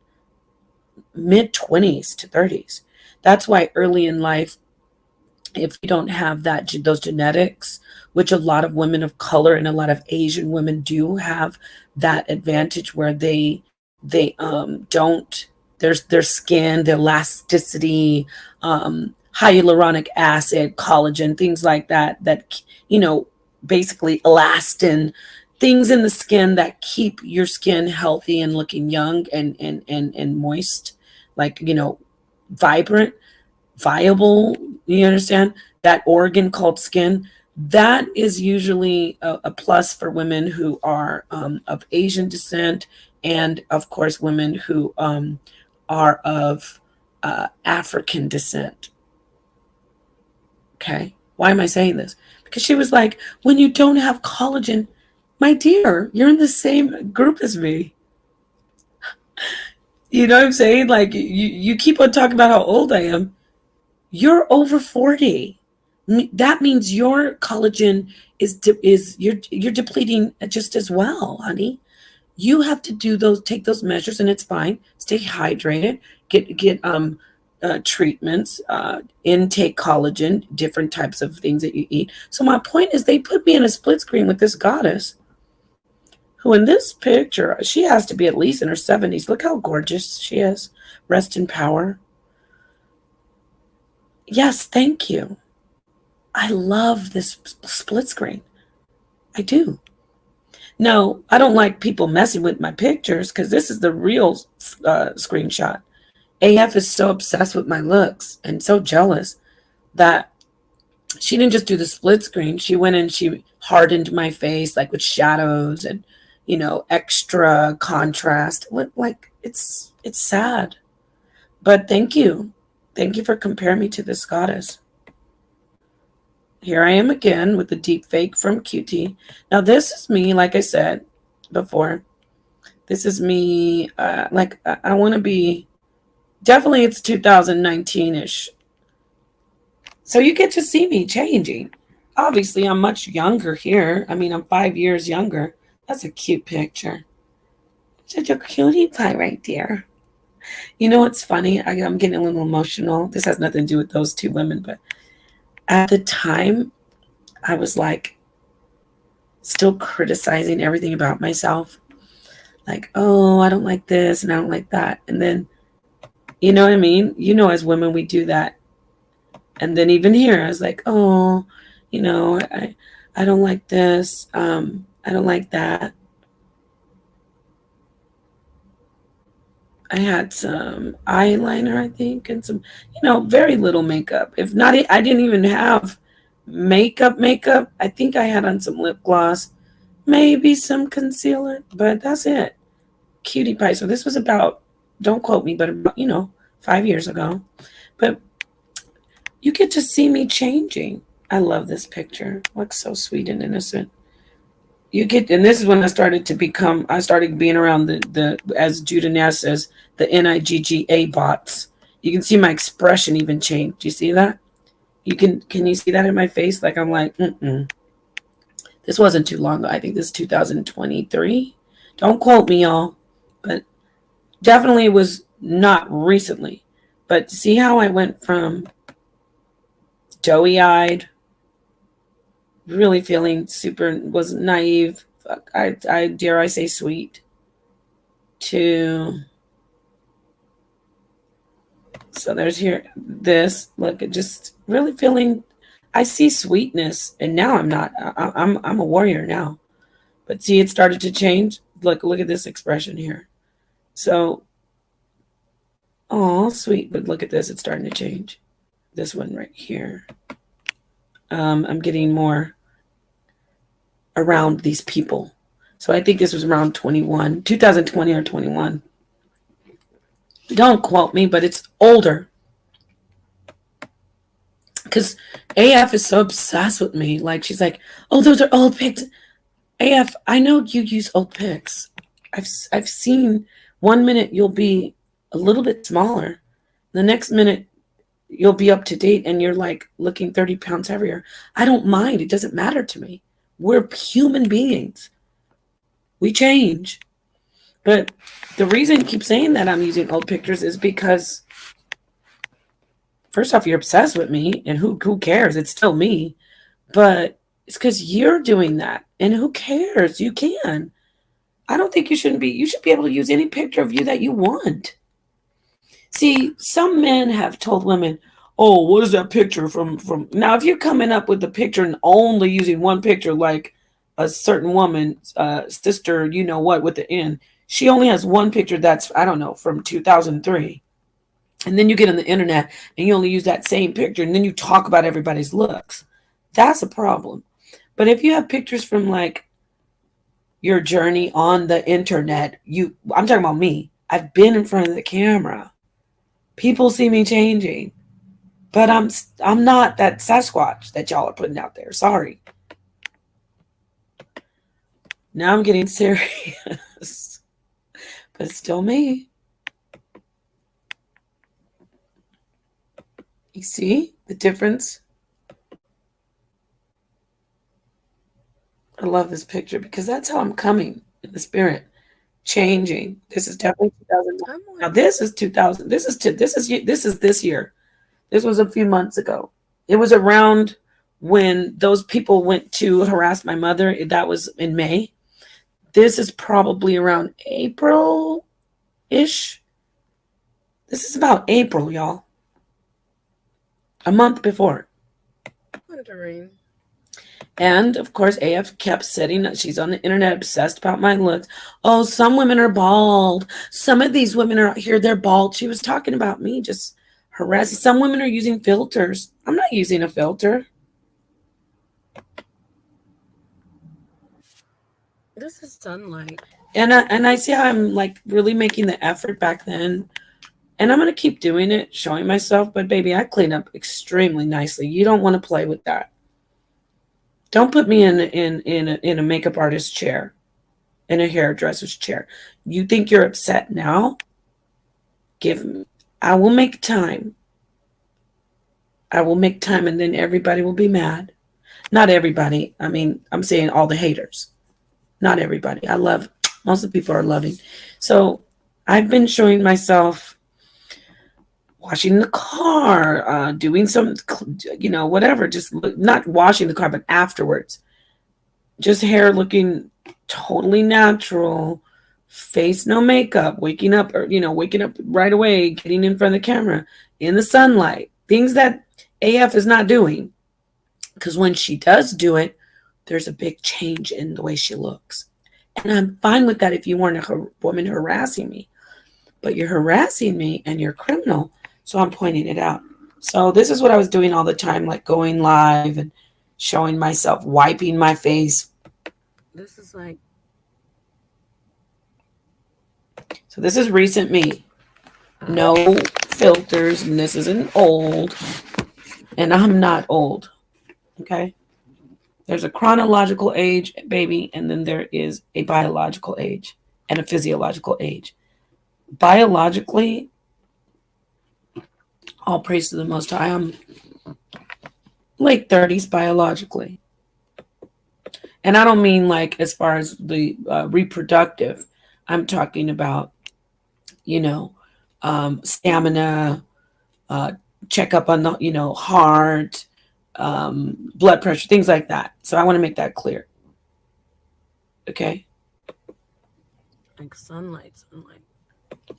mid 20s to 30s. That's why early in life, if you don't have those genetics, which a lot of women of color and a lot of Asian women do have that advantage, where they don't, their skin, the elasticity, hyaluronic acid, collagen, things like that basically elastin, things in the skin that keep your skin healthy and looking young and moist, like, vibrant, viable. You understand? That organ called skin, that is usually a plus for women who are of Asian descent, and of course women who are of African descent. Okay, why am I saying this? Because she was like, when you don't have collagen, my dear, you're in the same group as me. You know what I'm saying? Like, you keep on talking about how old I am. You're over 40. That means your collagen you're depleting just as well, honey. You have to take those measures, and it's fine. Stay hydrated. Get treatments, intake collagen, different types of things that you eat. So my point is, they put me in a split screen with this goddess, who in this picture, she has to be at least in her 70s. Look how gorgeous she is. Rest in power. Yes, thank you. I love this split screen. I do. No, I don't like people messing with my pictures because this is the real screenshot. AF is so obsessed with my looks and so jealous that she didn't just do the split screen. She went and she hardened my face like with shadows and, you know, extra contrast. What, like, it's sad. But thank you. Thank you for comparing me to this goddess. Here I am again with the deep fake from QT. Now this is me, like I said before. This is me, like I want to be, definitely it's 2019-ish. So you get to see me changing. Obviously, I'm much younger here. I mean, I'm 5 years younger. That's a cute picture. Such a cutie pie right there. You know what's funny? I'm getting a little emotional. This has nothing to do with those two women, but at the time, I was like still criticizing everything about myself. Like, oh, I don't like this and I don't like that. And then, you know what I mean? You know, as women, we do that. And then even here, I was like, oh, you know, I don't like this. I don't like that. I had some eyeliner, I think, and some, you know, very little makeup. If not, I didn't even have makeup. I think I had on some lip gloss, maybe some concealer, but that's it. Cutie pie. So this was about, don't quote me, but about, you know, 5 years ago. But you get to see me changing. I love this picture. Looks so sweet and innocent. You get, and this is when I started being around the as Judah Nash says, the NIGGA bots. You can see my expression even change. Do you see that? Can you see that in my face? Like I'm like, this wasn't too long ago. I think this is 2023. Don't quote me, y'all, but definitely was not recently. But see how I went from doughy-eyed, really feeling super, was naive, I dare I say sweet, to, so there's here, this, look, just really feeling, I see sweetness, and now I'm not, I'm a warrior now. But see, it started to change. Look at this expression here. So, oh, sweet, but look at this, it's starting to change. This one right here. I'm getting more around these people. So I think this was around 2020 or 21. Don't quote me, but it's older. Because AF is so obsessed with me. Like, she's like, oh, those are old pics. AF, I know you use old pics. I've seen 1 minute you'll be a little bit smaller. The next minute you'll be up to date and you're like looking 30 pounds heavier. I don't mind. It doesn't matter to me. We're human beings. We change. But the reason you keep saying that I'm using old pictures is because, first off, you're obsessed with me, and who cares? It's still me. But it's because you're doing that, and who cares? You can. I don't think you shouldn't be. You should be able to use any picture of you that you want. See, some men have told women, "Oh, what is that picture from?" Now, if you're coming up with the picture and only using one picture, like a certain woman, sister, you know what, with the N, she only has one picture that's, I don't know, from 2003. And then you get on the internet and you only use that same picture and then you talk about everybody's looks. That's a problem. But if you have pictures from like your journey on the internet, I'm talking about me. I've been in front of the camera. People see me changing. But I'm not that Sasquatch that y'all are putting out there. Sorry. Now I'm getting serious. But it's still me. You see the difference? I love this picture because that's how I'm coming in the spirit, changing. This is definitely 2009. Now this is 2000. This is this year. This was a few months ago. It was around when those people went to harass my mother. That was in May. This is probably around April-ish. This is about April, y'all. a month before. Wondering. And of course, AF kept sitting. She's on the internet obsessed about my looks. Oh, some women are bald. Some of these women are out here, they're bald. She was talking about me, just harassing. Some women are using filters. I'm not using a filter. This is sunlight. And I see how I'm like really making the effort back then. And I'm gonna keep doing it, showing myself. But baby, I clean up extremely nicely. You don't want to play with that. Don't put me in a makeup artist chair, in a hairdresser's chair. You think you're upset now? Give me. I will make time. I will make time, and then everybody will be mad. Not everybody. I mean, I'm saying all the haters. Not everybody. I love. Most of the people are loving. So I've been showing myself washing the car, doing some, whatever. Just not washing the car, but afterwards, just hair looking totally natural, face no makeup, waking up or waking up right away, getting in front of the camera in the sunlight, things that AF is not doing. Because when she does do it, there's a big change in the way she looks. And I'm fine with that if you weren't a woman harassing me. But you're harassing me and you're a criminal. So I'm pointing it out. So this is what I was doing all the time, like going live and showing myself, wiping my face. This is like, So this is recent me. No filters, and this isn't old. And I'm not old. Okay? There's a chronological age, baby, and then there is a biological age and a physiological age. Biologically, all praise to the Most High. I'm late 30s biologically. And I don't mean like as far as the reproductive. I'm talking about, stamina, check up on the, heart, blood pressure, things like that. So I want to make that clear. Okay. like sunlight.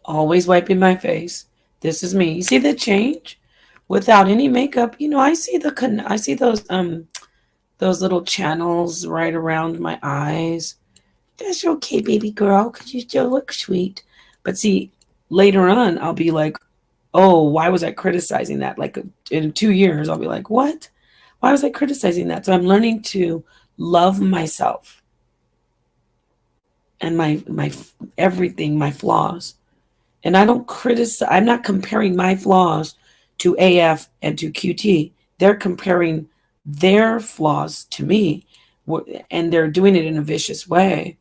Always wiping my face. This is me. You see the change without any makeup. I see I see those little channels right around my eyes. That's okay, baby girl, because you still look sweet. But see, later on, I'll be like, oh, why was I criticizing that? Like in 2 years, I'll be like, what? Why was I criticizing that? So I'm learning to love myself and my everything, my flaws. And I don't criticize. I'm not comparing my flaws to AF and to QT. They're comparing their flaws to me, and they're doing it in a vicious way.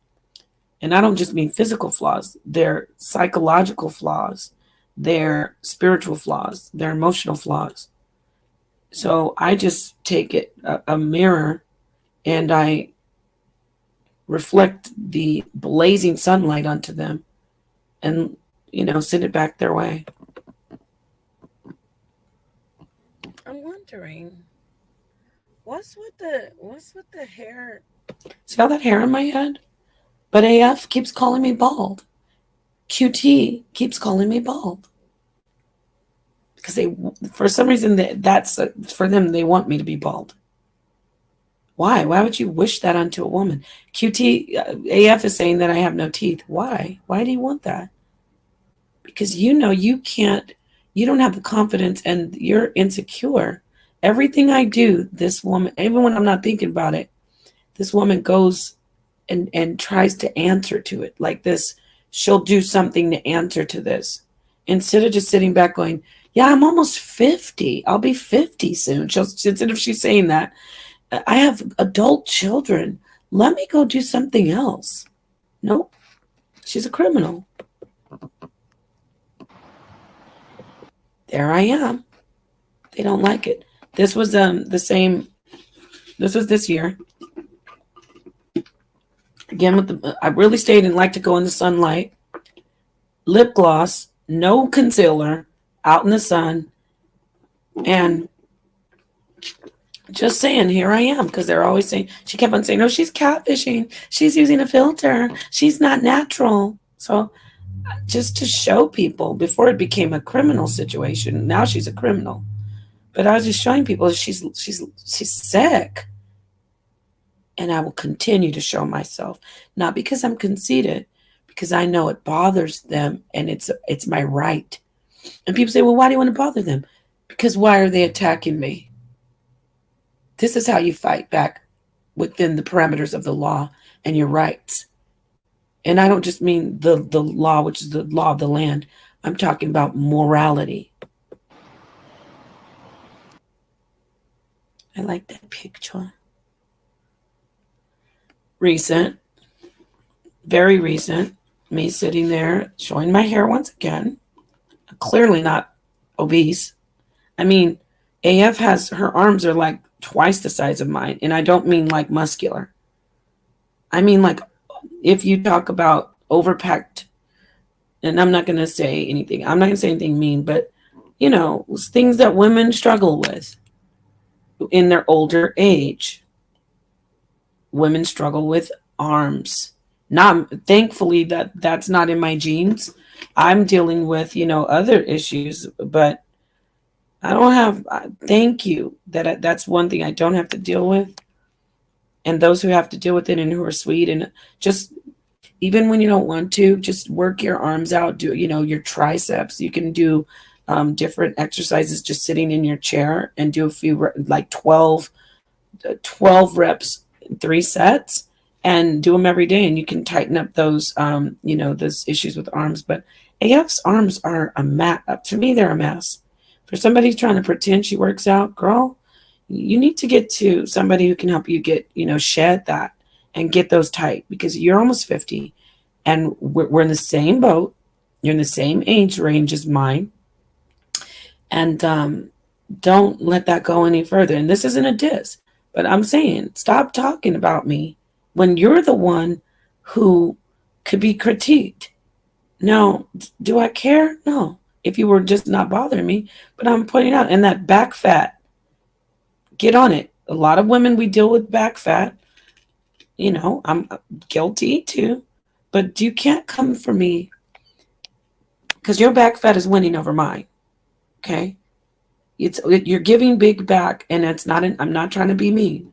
And I don't just mean physical flaws, they're psychological flaws, they're spiritual flaws, they're emotional flaws. So I just take it a mirror and I reflect the blazing sunlight onto them and, send it back their way. I'm wondering, what's with the hair? See all that hair on my head? But AF keeps calling me bald. QT keeps calling me bald. Because for some reason, that's for them, they want me to be bald. Why? Why would you wish that onto a woman? QT, AF is saying that I have no teeth. Why? Why do you want that? Because you can't, you don't have the confidence and you're insecure. Everything I do, this woman, even when I'm not thinking about it, this woman goes and tries to answer to it like this. She'll do something to answer to this instead of just sitting back going, yeah, I'm almost 50. I'll be 50 soon. Instead of she's saying that, I have adult children. Let me go do something else. Nope. She's a criminal. There I am. They don't like it. This was the same. This was this year. Again, I really stayed and like to go in the sunlight. Lip gloss, no concealer, out in the sun, and just saying, here I am, because they're always saying, she kept on saying, no, she's catfishing. She's using a filter. She's not natural. So just to show people before it became a criminal situation, now she's a criminal. But I was just showing people she's sick. And I will continue to show myself, not because I'm conceited, because I know it bothers them and it's my right. And people say, well, why do you want to bother them? Because why are they attacking me? This is how you fight back within the parameters of the law and your rights. And I don't just mean the law, which is the law of the land. I'm talking about morality. I like that picture. Recent, very recent, me sitting there showing my hair once again. Clearly not obese. I mean, AF has her arms are like twice the size of mine. And I don't mean like muscular. I mean like if you talk about overpacked, and I'm not going to say anything. I'm not going to say anything mean, but you know, things that women struggle with in their older age. Women struggle with arms. Not thankfully that's not in my genes. I'm dealing with, you know, other issues, but I don't have thank you that's one thing I don't have to deal with. And those who have to deal with it and who are sweet and just even when you don't want to, just work your arms out, do, you know, your triceps. You can do different exercises just sitting in your chair and do a few, like 12 reps, 3 sets, and do them every day. And you can tighten up those, you know, those issues with arms. But AF's arms are a mess. To me, they're a mess. For somebody trying to pretend she works out, girl, you need to get to somebody who can help you get, you know, shed that and get those tight because you're almost 50 and we're in the same boat. You're in the same age range as mine. And don't let that go any further. And this isn't a diss, but I'm saying stop talking about me when you're the one who could be critiqued. No, do I care? No. If you were just not bothering me, but I'm pointing out, and that back fat, get on it. A lot of women, we deal with back fat. You know, I'm guilty too, but you can't come for me because your back fat is winning over mine. Okay. You're giving big back, and it's not. I'm not trying to be mean,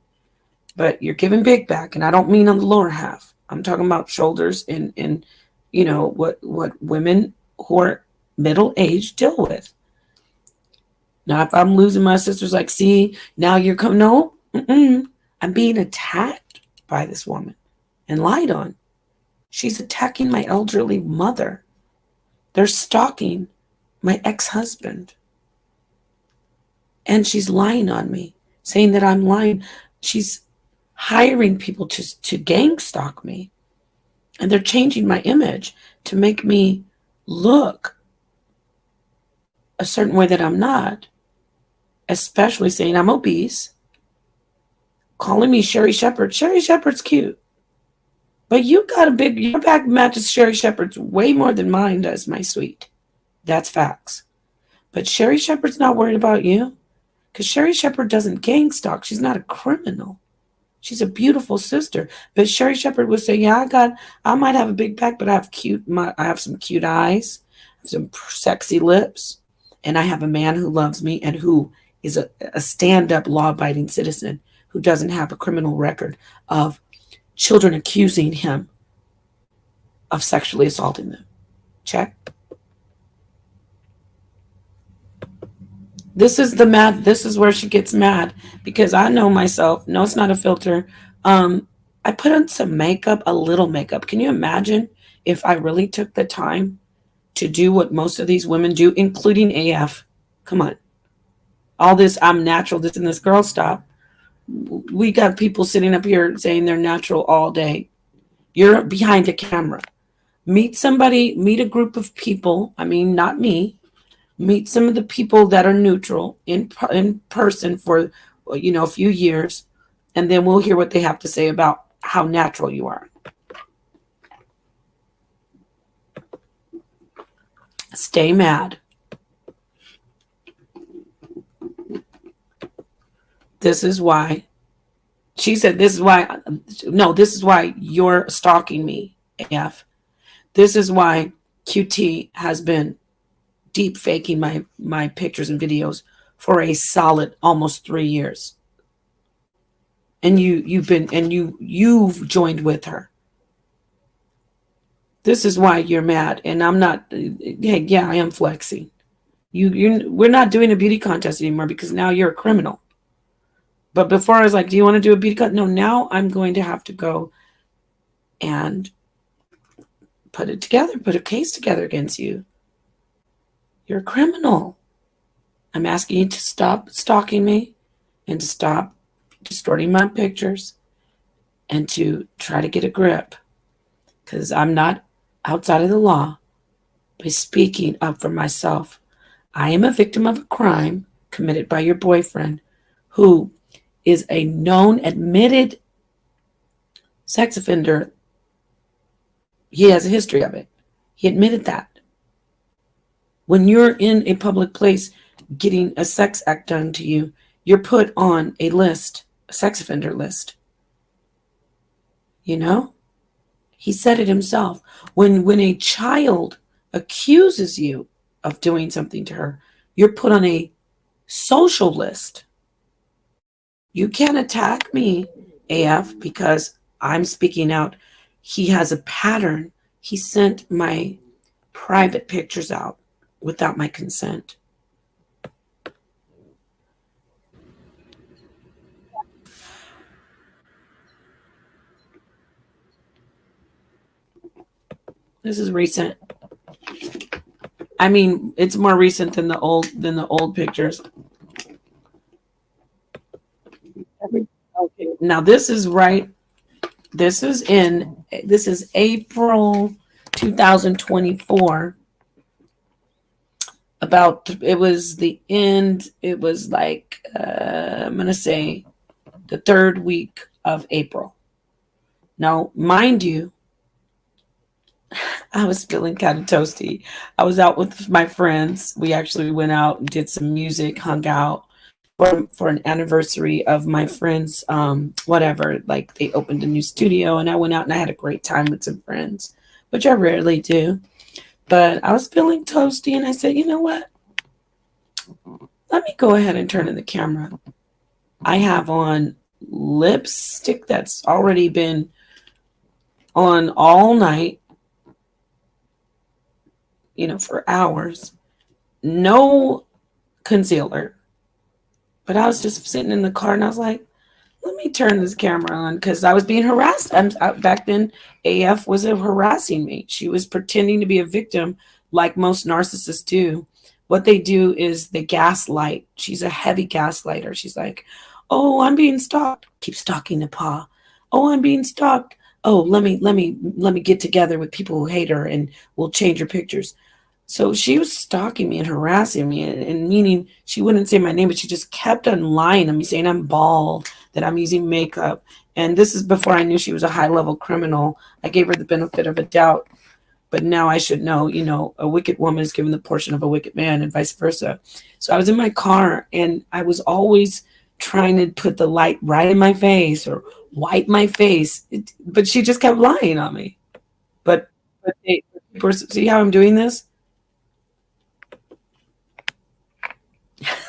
but you're giving big back, and I don't mean on the lower half. I'm talking about shoulders and you know what women who are middle aged deal with. Now, if I'm losing my sisters, like, see, now you're coming. No, I'm being attacked by this woman and lied on. She's attacking my elderly mother. They're stalking my ex-husband. And she's lying on me, saying that I'm lying. She's hiring people to gang stalk me. And they're changing my image to make me look a certain way that I'm not, especially saying I'm obese, calling me Sherry Shepherd. Sherry Shepherd's cute. But you got your back matches Sherry Shepherd's way more than mine does, my sweet. That's facts. But Sherry Shepherd's not worried about you because Sherry Shepherd doesn't gang stalk. She's not a criminal. She's a beautiful sister. But Sherry Shepherd would say, yeah, I might have a big back, but I have some cute eyes, I have some sexy lips, and I have a man who loves me and who is a stand-up law-abiding citizen who doesn't have a criminal record of children accusing him of sexually assaulting them. Check. This is where she gets mad because I know myself. No, it's not a filter. I put on some makeup, a little makeup. Can you imagine if I really took the time to do what most of these women do, including AF? Come on. All this, I'm natural, this and this. Girl, stop. We got people sitting up here saying they're natural all day. You're behind a camera. Meet a group of people. I mean, not me. Meet some of the people that are neutral in person for, you know, a few years, and then we'll hear what they have to say about how natural you are. Stay mad. This is why. She said, this is why. No, this is why you're stalking me, AF. This is why QT has been deep faking my pictures and videos for a solid almost 3 years. And you've joined with her. This is why you're mad. And I'm not, hey, yeah, I am flexing. We're not doing a beauty contest anymore because now you're a criminal. But before I was like, do you want to do a beauty contest? No, now I'm going to have to go and put it together, put a case together against you. You're a criminal. I'm asking you to stop stalking me and to stop distorting my pictures and to try to get a grip, because I'm not outside of the law by speaking up for myself. I am a victim of a crime committed by your boyfriend, who is a known admitted sex offender. He has a history of it. He admitted that. When you're in a public place getting a sex act done to you, you're put on a list, a sex offender list. You know? He said it himself. When a child accuses you of doing something to her, you're put on a social list. You can't attack me, AF, because I'm speaking out. He has a pattern. He sent my private pictures out without my consent. This is recent. I mean, it's more recent than the old pictures. Okay. Now this is right. This is April 2024. It was the end. It was like I'm gonna say the third week of April. Now, mind you, I was feeling kind of toasty. I was out with my friends. We actually went out and did some music, hung out for an anniversary of my friends, whatever. Like, they opened a new studio, and I went out and I had a great time with some friends, which I rarely do. But I was feeling toasty, and I said, you know what? Let me go ahead and turn on the camera. I have on lipstick that's already been on all night, for hours. No concealer. But I was just sitting in the car, and I was like, let me turn this camera on, because I was being harassed. Back then, AF was harassing me. She was pretending to be a victim, like most narcissists do. What they do is they gaslight. She's a heavy gaslighter. She's like, oh, I'm being stalked. Keep stalking NAPAH. Oh, I'm being stalked. Oh, let me get together with people who hate her, and we'll change her pictures. So she was stalking me and harassing me, and meaning she wouldn't say my name, but she just kept on lying to me, saying I'm bald, that I'm using makeup. And this is before I knew she was a high-level criminal. I gave her the benefit of a doubt, but now I should know, a wicked woman is given the portion of a wicked man, and vice versa. So I was in my car, and I was always trying to put the light right in my face or wipe my face, but she just kept lying on me. But see how I'm doing this?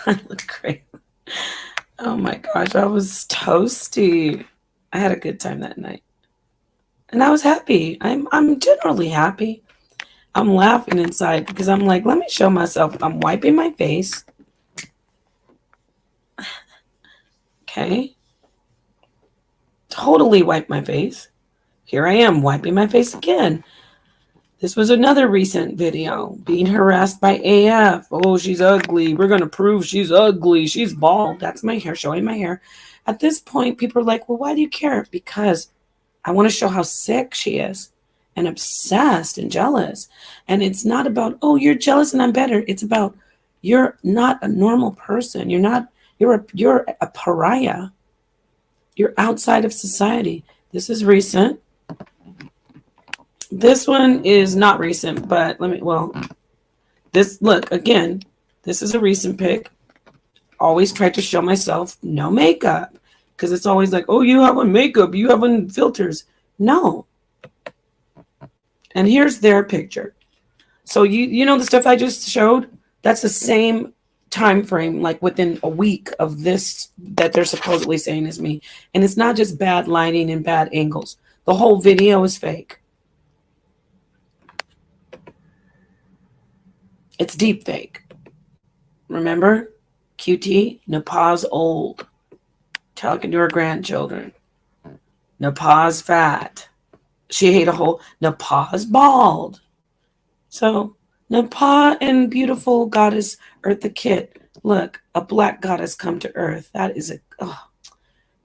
I look great. Oh my gosh, I was toasty. I had a good time that night. And I was happy. I'm generally happy. I'm laughing inside because I'm like, let me show myself. I'm wiping my face. Okay. Totally wipe my face. Here I am wiping my face again. This was another recent video. Being harassed by AF. Oh, she's ugly. We're going to prove she's ugly. She's bald. That's my hair, showing my hair. At this point, people are like, well, why do you care? Because I want to show how sick she is and obsessed and jealous. And it's not about, oh, you're jealous and I'm better. It's about, you're not a normal person. You're a pariah. You're outside of society. This is recent. This one is not recent, but look, again, this is a recent pic. Always try to show myself no makeup, because it's always like, oh, you have on makeup, you have on filters. No. And here's their picture. So you know the stuff I just showed? That's the same time frame, like within a week of this that they're supposedly saying is me. And it's not just bad lighting and bad angles. The whole video is fake. It's deep fake. Remember? QT, NAPAH's old. Talking to her grandchildren. NAPAH's fat. She ate a whole. NAPAH's bald. So NAPAH and beautiful goddess Eartha Kitt. Look, a black goddess come to earth. That is a. Oh.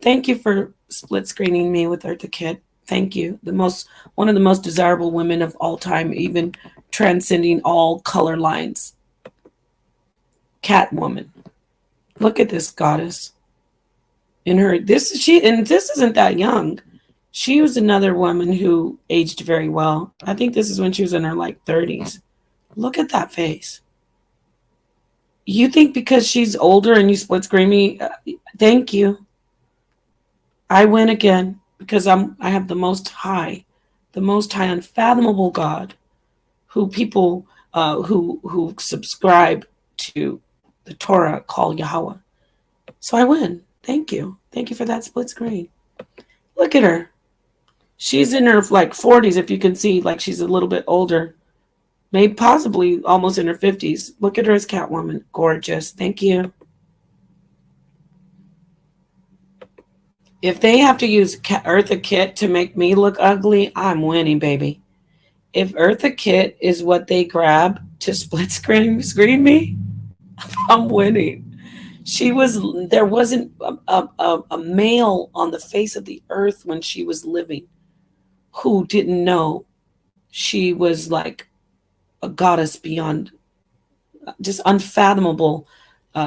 Thank you for split screening me with Eartha Kitt. Thank you. One of the most desirable women of all time, even transcending all color lines. Catwoman. Look at this goddess. In her this isn't that young. She was another woman who aged very well. I think this is when she was in her like 30s. Look at that face. You think because she's older and you split screen me, thank you. I win again because I have the most high unfathomable God, who people who subscribe to the Torah call Yahweh. So I win. Thank you. Thank you for that split screen. Look at her. She's in her like 40s, if you can see, like she's a little bit older. Maybe possibly almost in her 50s. Look at her as Catwoman. Gorgeous. Thank you. If they have to use Eartha Kitt to make me look ugly, I'm winning, baby. If Eartha Kitt is what they grab to split screen me, I'm winning. There wasn't a male on the face of the earth when she was living who didn't know she was like a goddess beyond just unfathomable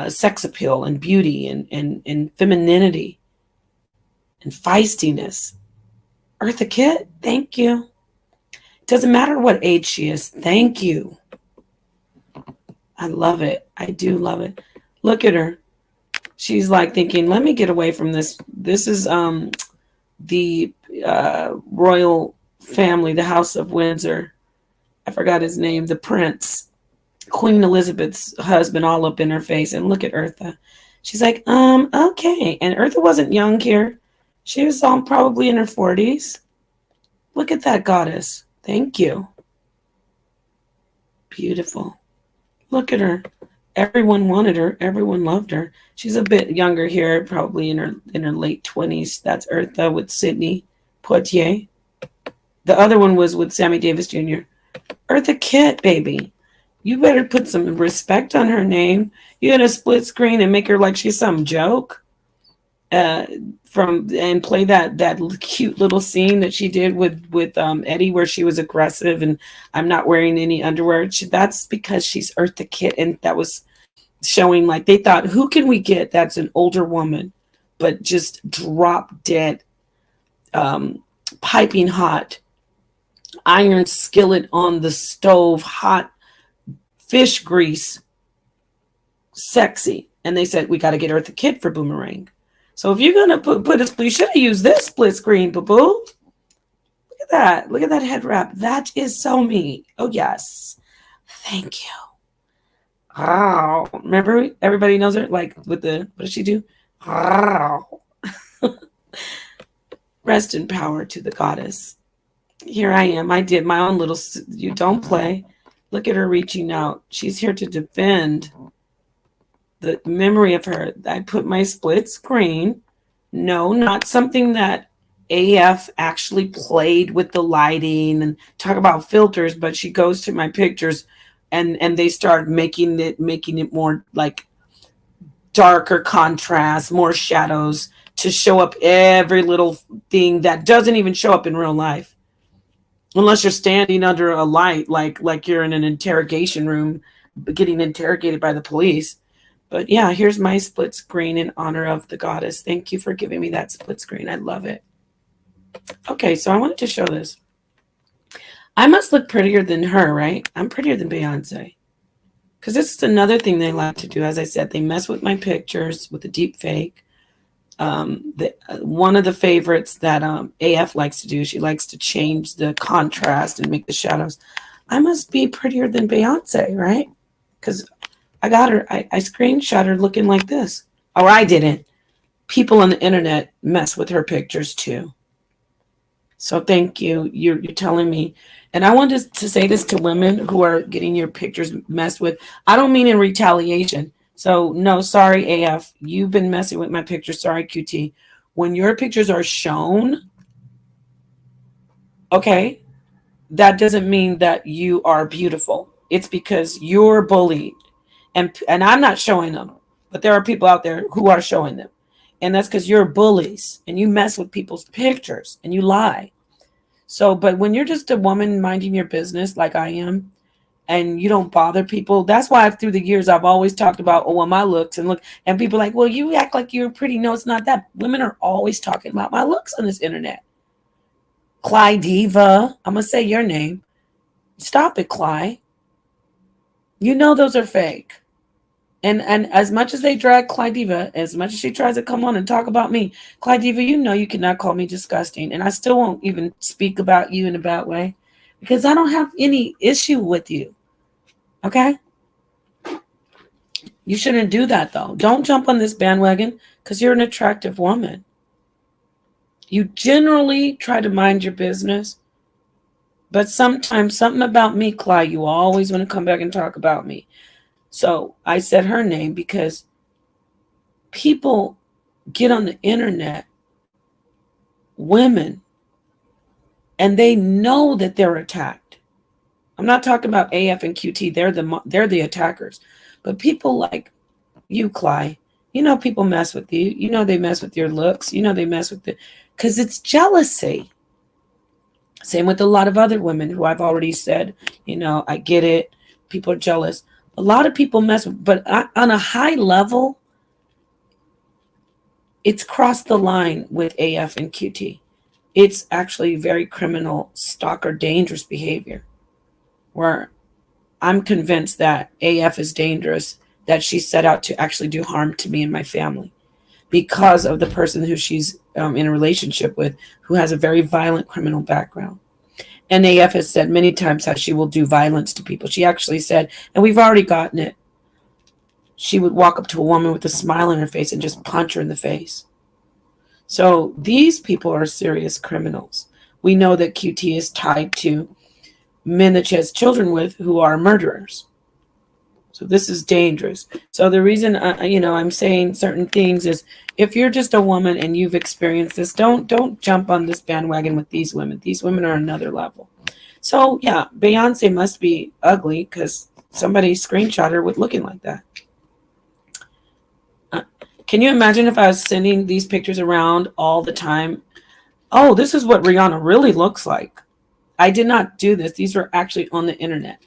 sex appeal and beauty and femininity and feistiness. Eartha Kitt, thank you. Doesn't matter what age she is. Thank you. I love it. I do love it. Look at her. She's like thinking, let me get away from this. This is the royal family, the House of Windsor. I forgot his name, the prince. Queen Elizabeth's husband all up in her face. And look at Eartha. She's like, okay. And Eartha wasn't young here. She was probably in her 40s. Look at that goddess. Thank you. Beautiful. Look at her. Everyone wanted her. Everyone loved her. She's a bit younger here, probably in her late 20s. That's Eartha with Sidney Poitier. The other one was with Sammy Davis Jr. Eartha Kitt, baby. You better put some respect on her name. You had a split screen and make her like she's some joke. And play that cute little scene that she did with Eddie where she was aggressive and I'm not wearing any underwear. That's because she's Eartha Kitt, and that was showing like they thought, who can we get that's an older woman but just drop dead, piping hot, iron skillet on the stove, hot fish grease, sexy. And they said, we got to get Eartha Kitt for Boomerang. So if you're gonna put it, you should have used this split screen, boo boo. Look at that. Look at that head wrap. That is so me. Oh yes. Thank you. Oh, remember everybody knows her like with the what does she do? Oh. Rest in power to the goddess. Here I am. I did my own little. You don't play. Look at her reaching out. She's here to defend the memory of her. I put my split screen. No, not something that AF actually played with the lighting and talk about filters, but she goes to my pictures and they start making it more like darker contrast, more shadows to show up every little thing that doesn't even show up in real life. Unless you're standing under a light, like you're in an interrogation room getting interrogated by the police. But yeah, here's my split screen in honor of the goddess. Thank you for giving me that split screen. I love it. Okay, so I wanted to show this. I must look prettier than her, right? I'm prettier than Beyonce. Because this is another thing they like to do. As I said, they mess with my pictures with the deep fake. One of the favorites that AF likes to do, she likes to change the contrast and make the shadows. I must be prettier than Beyonce, right? Because I got her. I screenshot her looking like this. Or I didn't. People on the internet mess with her pictures too. So thank you. You're telling me. And I wanted to say this to women who are getting your pictures messed with. I don't mean in retaliation. So no, sorry, AF. You've been messing with my pictures. Sorry, QT. When your pictures are shown, okay, that doesn't mean that you are beautiful. It's because you're bullied. And I'm not showing them, but there are people out there who are showing them. And that's because you're bullies and you mess with people's pictures and you lie. So, but when you're just a woman minding your business like I am, and you don't bother people, that's why through the years I've always talked about, oh, well, my looks and look, and people are like, well, you act like you're pretty. No, it's not that. Women are always talking about my looks on this internet. Clyde Diva, I'm gonna say your name. Stop it, Clyde. You know those are fake. And as much as they drag Clyde Diva, as much as she tries to come on and talk about me, Clyde Diva, you know you cannot call me disgusting. And I still won't even speak about you in a bad way because I don't have any issue with you. Okay? You shouldn't do that though. Don't jump on this bandwagon because you're an attractive woman. You generally try to mind your business, but sometimes something about me, Clyde, you always want to come back and talk about me. So I said her name because people get on the internet, women, and they know that they're attacked. I'm not talking about AF and QT. They're the attackers. But people like you, Clyde, you know people mess with you. You know they mess with your looks. You know they mess with it because it's jealousy. Same with a lot of other women who I've already said, you know, I get it. People are jealous. A lot of people mess with, but on a high level, it's crossed the line with AF and QT. It's actually very criminal, stalker, dangerous behavior where I'm convinced that AF is dangerous, that she set out to actually do harm to me and my family because of the person who she's in a relationship with who has a very violent criminal background. And AF has said many times how she will do violence to people. She actually said, and we've already gotten it, she would walk up to a woman with a smile on her face and just punch her in the face. So these people are serious criminals. We know that QT is tied to men that she has children with who are murderers. So this is dangerous. So the reason I'm saying certain things is if you're just a woman and you've experienced this, don't jump on this bandwagon with these women. These women are another level. So yeah, Beyonce must be ugly because somebody screenshot her with looking like that. Can you imagine if I was sending these pictures around all the time? Oh, this is what Rihanna really looks like. I did not do this. These were actually on the internet.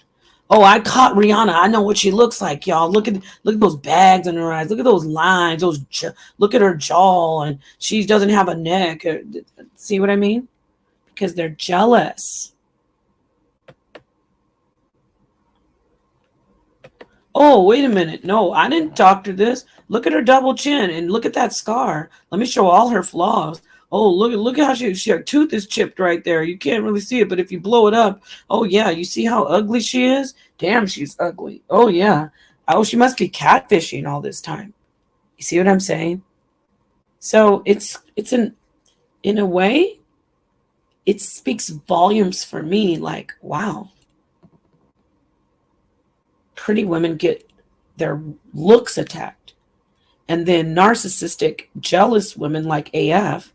Oh, I caught Rihanna. I know what she looks like, y'all. Look at those bags in her eyes. Look at those lines. Look at her jaw, and she doesn't have a neck. See what I mean? Because they're jealous. Oh, wait a minute. No, I didn't doctor this. Look at her double chin and look at that scar. Let me show all her flaws. Oh, look at how her tooth is chipped right there. You can't really see it, but if you blow it up, oh yeah, you see how ugly she is? Damn, she's ugly. Oh yeah. Oh, she must be catfishing all this time. You see what I'm saying? So in a way, it speaks volumes for me, like, wow. Pretty women get their looks attacked. And then narcissistic, jealous women like AF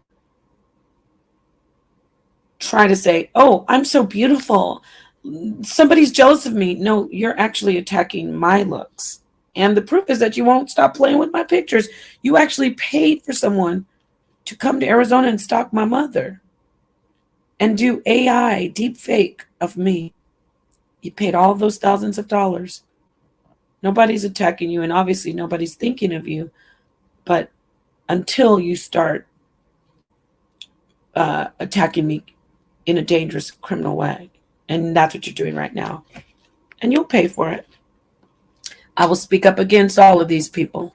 try to say, oh, I'm so beautiful. Somebody's jealous of me. No, you're actually attacking my looks. And the proof is that you won't stop playing with my pictures. You actually paid for someone to come to Arizona and stalk my mother and do AI, deep fake of me. You paid all of those thousands of dollars. Nobody's attacking you, and obviously nobody's thinking of you. But until you start attacking me in a dangerous criminal way. And that's what you're doing right now. And you'll pay for it. I will speak up against all of these people.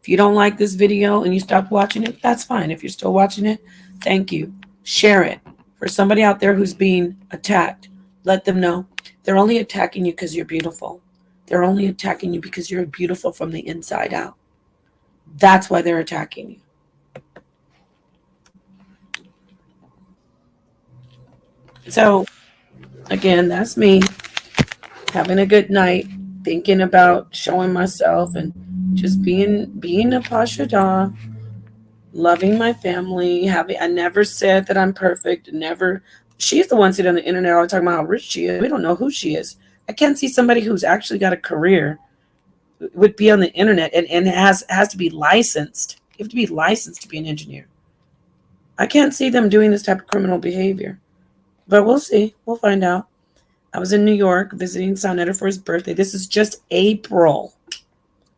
If you don't like this video and you stop watching it, that's fine. If you're still watching it, thank you. Share it. For somebody out there who's being attacked, let them know. They're only attacking you because you're beautiful. They're only attacking you because you're beautiful from the inside out. That's why they're attacking you. So, again, that's me having a good night, thinking about showing myself and just being NAPAH SHADAH, loving my family. Having I never said that I'm perfect. Never. She's the one sitting on the internet all talking about how rich she is. We don't know who she is. I can't see somebody who's actually got a career would be on the internet and has to be licensed. You have to be licensed to be an engineer. I can't see them doing this type of criminal behavior. But we'll see. We'll find out. I was in New York visiting Sonetta for his birthday. This is just April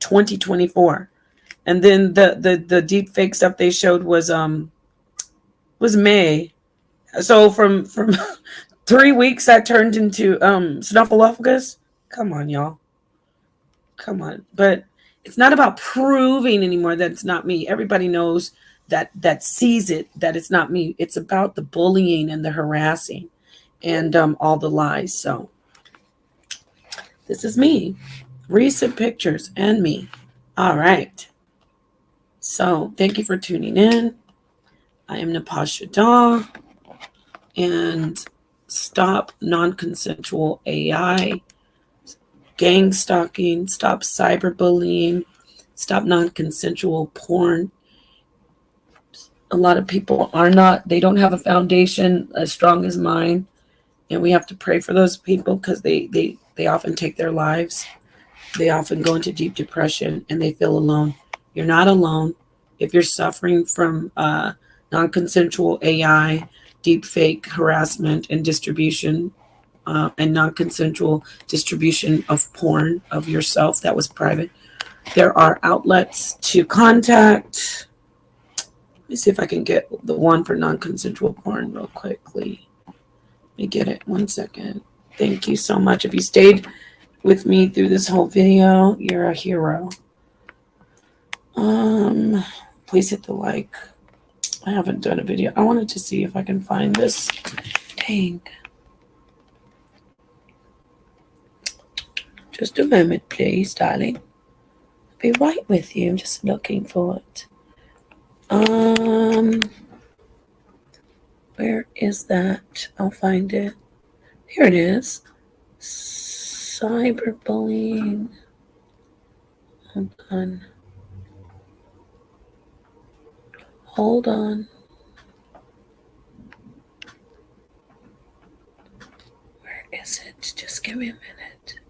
2024. And then the deep fake stuff they showed was May. So from 3 weeks that turned into snuffleupagus. Come on, y'all. Come on. But it's not about proving anymore that it's not me. Everybody knows that sees it, that it's not me. It's about the bullying and the harassing and all the lies. So this is me. Recent pictures and me. All right. So thank you for tuning in. I am NAPAH SHADAH. And stop non-consensual AI, gang stalking, stop cyberbullying, stop non-consensual porn. A lot of people they don't have a foundation as strong as mine. And we have to pray for those people because they often take their lives. They often go into deep depression and they feel alone. You're not alone. If you're suffering from non-consensual AI, deep fake harassment and distribution, and non-consensual distribution of porn of yourself that was private, there are outlets to contact. Let me see if I can get the one for non-consensual porn real quickly. Let me get it. 1 second. Thank you so much. If you stayed with me through this whole video, you're a hero. Please hit the like. I haven't done a video. I wanted to see if I can find this. Dang. Just a moment, please, darling. I'll be right with you. I'm just looking for it. Where is that? I'll find it. Here it is. Cyberbullying. Hold on. Hold on. Where is it? Just give me a minute.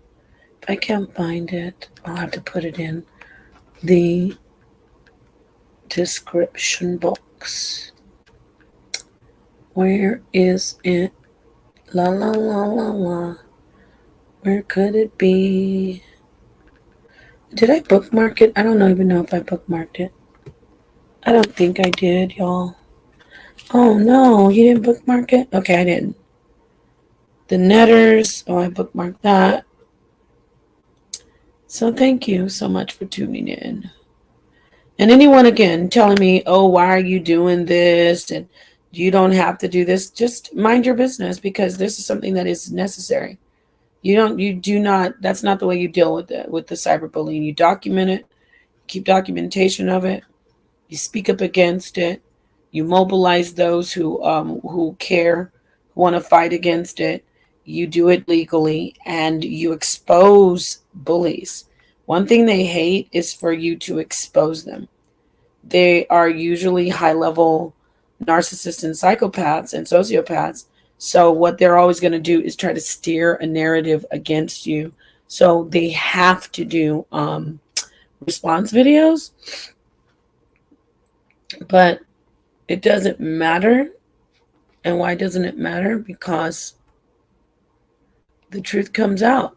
If I can't find it, I'll have to put it in the description box. Where is it? La la la la la. Where could it be? Did I bookmark it? I don't even know if I bookmarked it. I don't think I did, y'all. Oh no, you didn't bookmark it? Okay, I didn't. The netters. Oh, I bookmarked that. So thank you so much for tuning in. And anyone again telling me, oh, why are you doing this? And you don't have to do this. Just mind your business because this is something that is necessary. You do not, that's not the way you deal with the cyberbullying. You document it, keep documentation of it, you speak up against it, you mobilize those who care, who want to fight against it. You do it legally and you expose bullies. One thing they hate is for you to expose them. They are usually high-level narcissists and psychopaths and sociopaths. So what they're always going to do is try to steer a narrative against you. So they have to do response videos. But it doesn't matter. And why doesn't it matter? Because the truth comes out.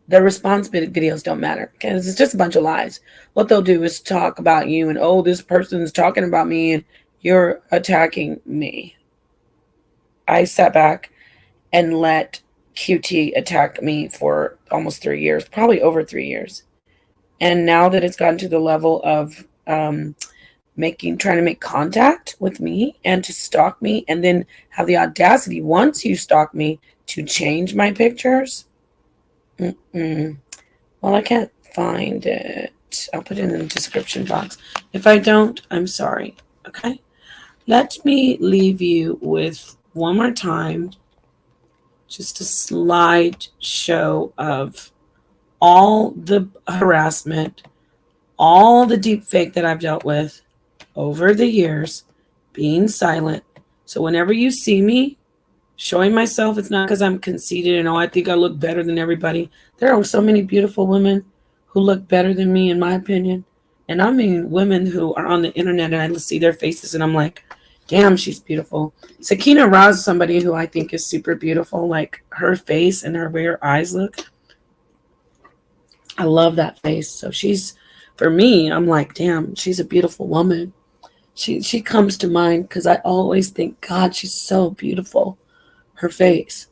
The response videos don't matter because it's just a bunch of lies. What they'll do is talk about you and, oh, this person's talking about me and you're attacking me. I sat back and let QT attack me for almost 3 years, probably over 3 years. And now that it's gotten to the level of trying to make contact with me and to stalk me and then have the audacity, once you stalk me, to change my pictures. Mm-mm. Well, I can't find it. I'll put it in the description box. If I don't, I'm sorry. Okay? Let me leave you with one more time just a slideshow of all the harassment, all the deep fake that I've dealt with over the years, being silent. So whenever you see me showing myself, it's not because I'm conceited and I think I look better than everybody. There are so many beautiful women who look better than me, in my opinion. And I mean women who are on the internet and I see their faces and I'm like, damn, she's beautiful. Sakina Roz is somebody who I think is super beautiful. Like her face and her way her eyes look. I love that face. So she's, for me, I'm like, damn, she's a beautiful woman. She comes to mind because I always think, God, she's so beautiful. Her face,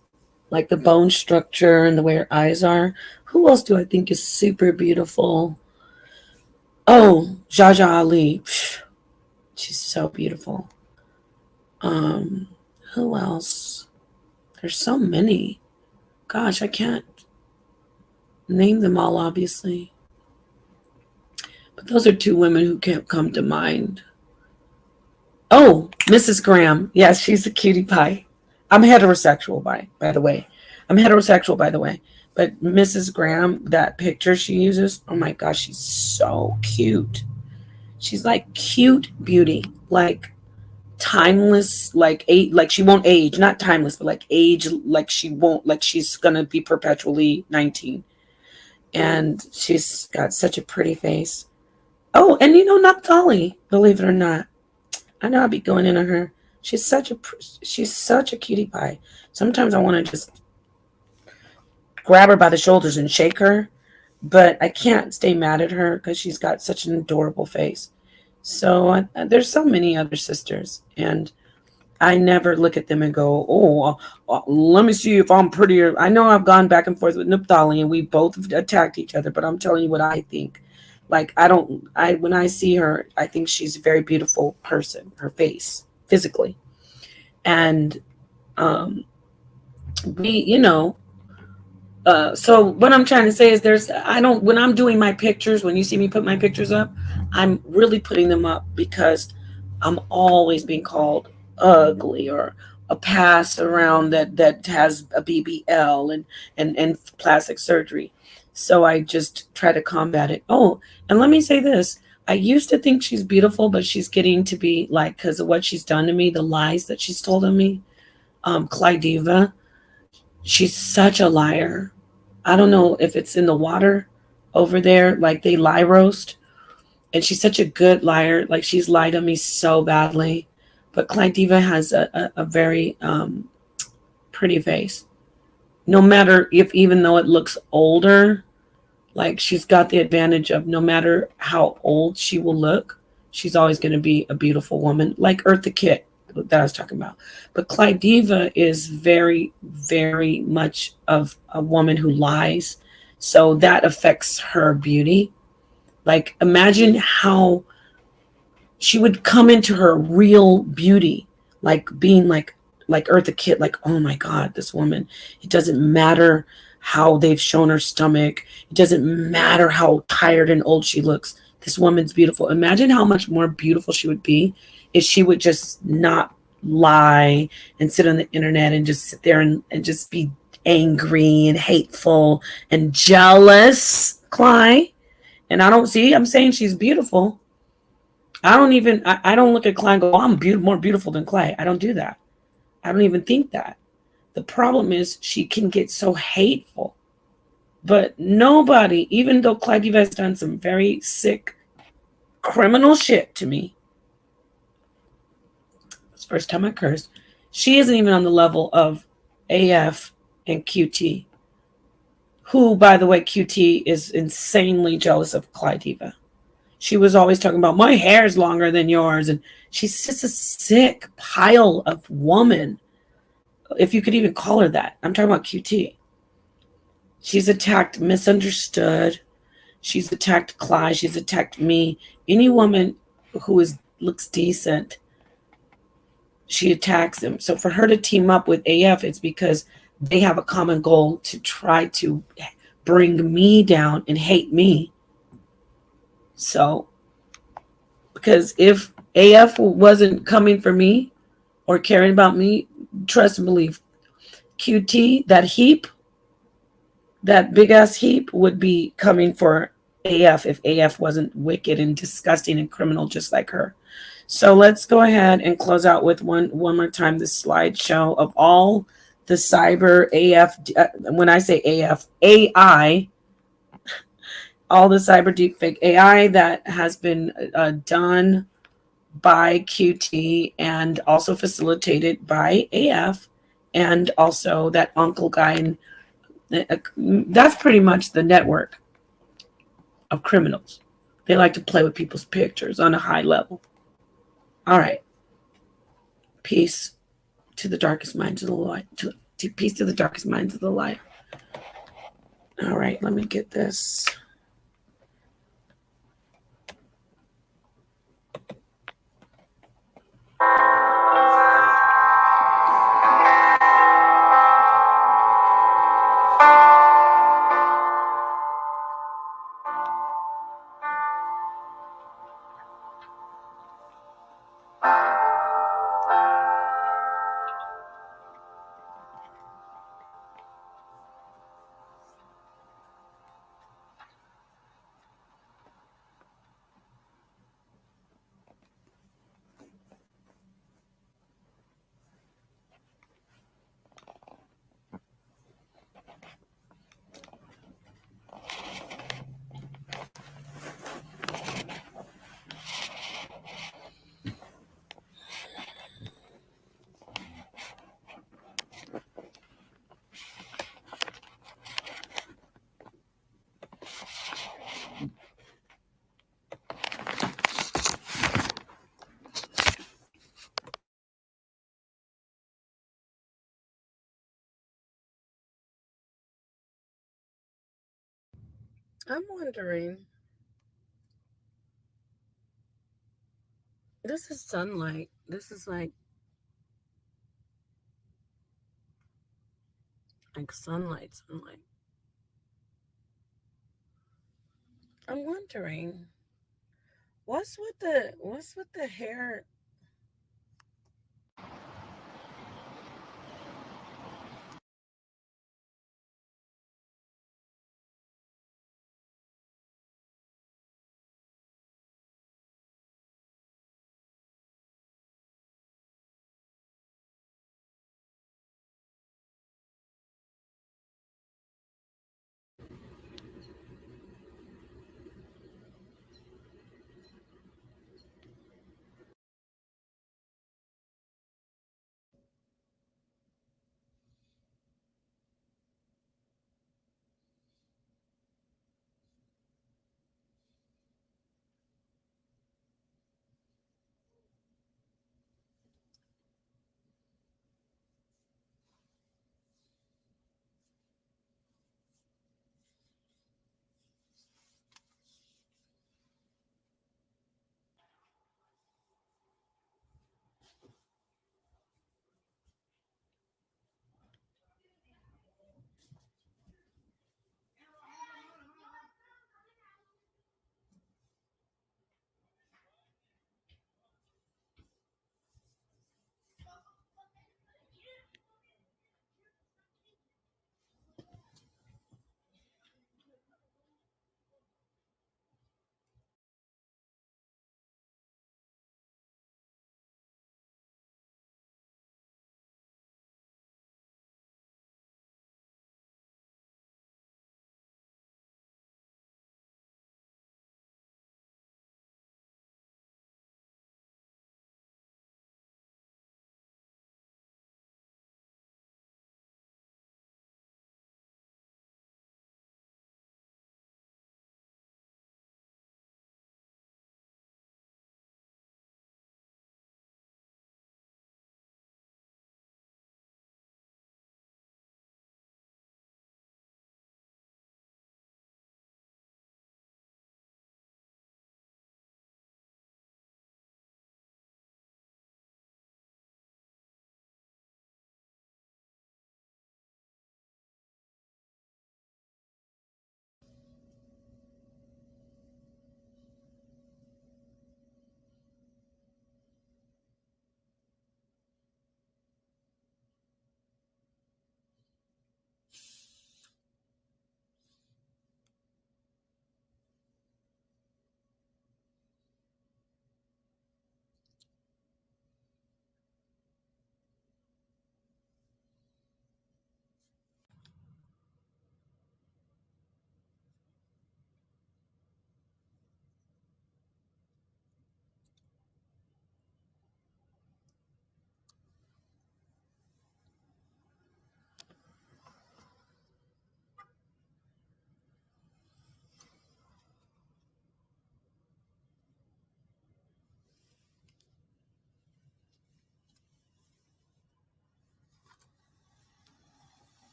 like the bone structure and the way her eyes are. Who else do I think is super beautiful? Oh, Jaja Ali. She's so beautiful. Um, who else? There's so many. Gosh, I can't name them all, obviously. But those are two women who can't come to mind. Oh, Mrs. Graham. Yes, she's a cutie pie. I'm heterosexual, by the way. I'm heterosexual, by the way. But Mrs. Graham, that picture she uses, oh my gosh, she's so cute. She's like cute beauty, like timeless, like she won't age, not timeless, but like age, like she won't, like she's gonna be perpetually 19. And she's got such a pretty face. Oh, and Naphtali, believe it or not. I know I'll be going in on her. She's such a cutie pie. Sometimes I want to just grab her by the shoulders and shake her, but I can't stay mad at her because she's got such an adorable face. So there's so many other sisters, and I never look at them and go, "Oh, let me see if I'm prettier." I know I've gone back and forth with Naphtali, and we both attacked each other, but I'm telling you what I think. Like I don't, I when I see her, I think she's a very beautiful person. Her face, physically, and um, we, so what I'm trying to say is I don't, when I'm doing my pictures, when you see me put my pictures up, I'm really putting them up because I'm always being called ugly or a past around that has a BBL and plastic surgery. So I just try to combat it. Oh, and let me say this. I used to think she's beautiful, but she's getting to be like, because of what she's done to me, the lies that she's told on me. Clydiva, she's such a liar. I don't know if it's in the water over there, like they lie roast. And she's such a good liar. Like she's lied on me so badly. But Clyde Diva has a very pretty face. No matter if, even though it looks older, like she's got the advantage of no matter how old she will look, she's always going to be a beautiful woman, like Eartha Kitt that I was talking about. But Clyde Diva is very, very much of a woman who lies. So that affects her beauty. Like imagine how she would come into her real beauty, like being like Eartha Kitt, like, oh my God, this woman. It doesn't matter how they've shown her stomach. It doesn't matter how tired and old she looks. This woman's beautiful. Imagine how much more beautiful she would be if she would just not lie and sit on the internet and just sit there and just be angry and hateful and jealous, Cly. And I'm saying she's beautiful. I don't look at Clay and go, oh, I'm more beautiful than Clay. I don't do that. I don't even think that. The problem is she can get so hateful. But nobody, even though Clay Diva has done some very sick criminal shit to me, it's the first time I cursed, she isn't even on the level of AF and QT, who, by the way, QT is insanely jealous of Clyde Diva. She was always talking about my hair's longer than yours, and she's just a sick pile of woman, if you could even call her that. I'm talking about QT. She's attacked Misunderstood. She's attacked Clyde. She's attacked me. Any woman who looks decent, she attacks them. So for her to team up with AF, it's because they have a common goal to try to bring me down and hate me. So, because if AF wasn't coming for me or caring about me, trust and believe, QT, that heap, that big ass heap would be coming for AF if AF wasn't wicked and disgusting and criminal just like her. So let's go ahead and close out with one more time this slideshow of all the cyber AF. When I say AF, AI, all the cyber deepfake AI that has been done by QT and also facilitated by AF, and also that uncle guy. And that's pretty much the network of criminals. They like to play with people's pictures on a high level. All right. Peace to the darkest minds of the light. Peace to the darkest minds of the light. All right. Let me get this. I'm wondering. This is sunlight. This is like sunlight, sunlight. I'm wondering what's with the hair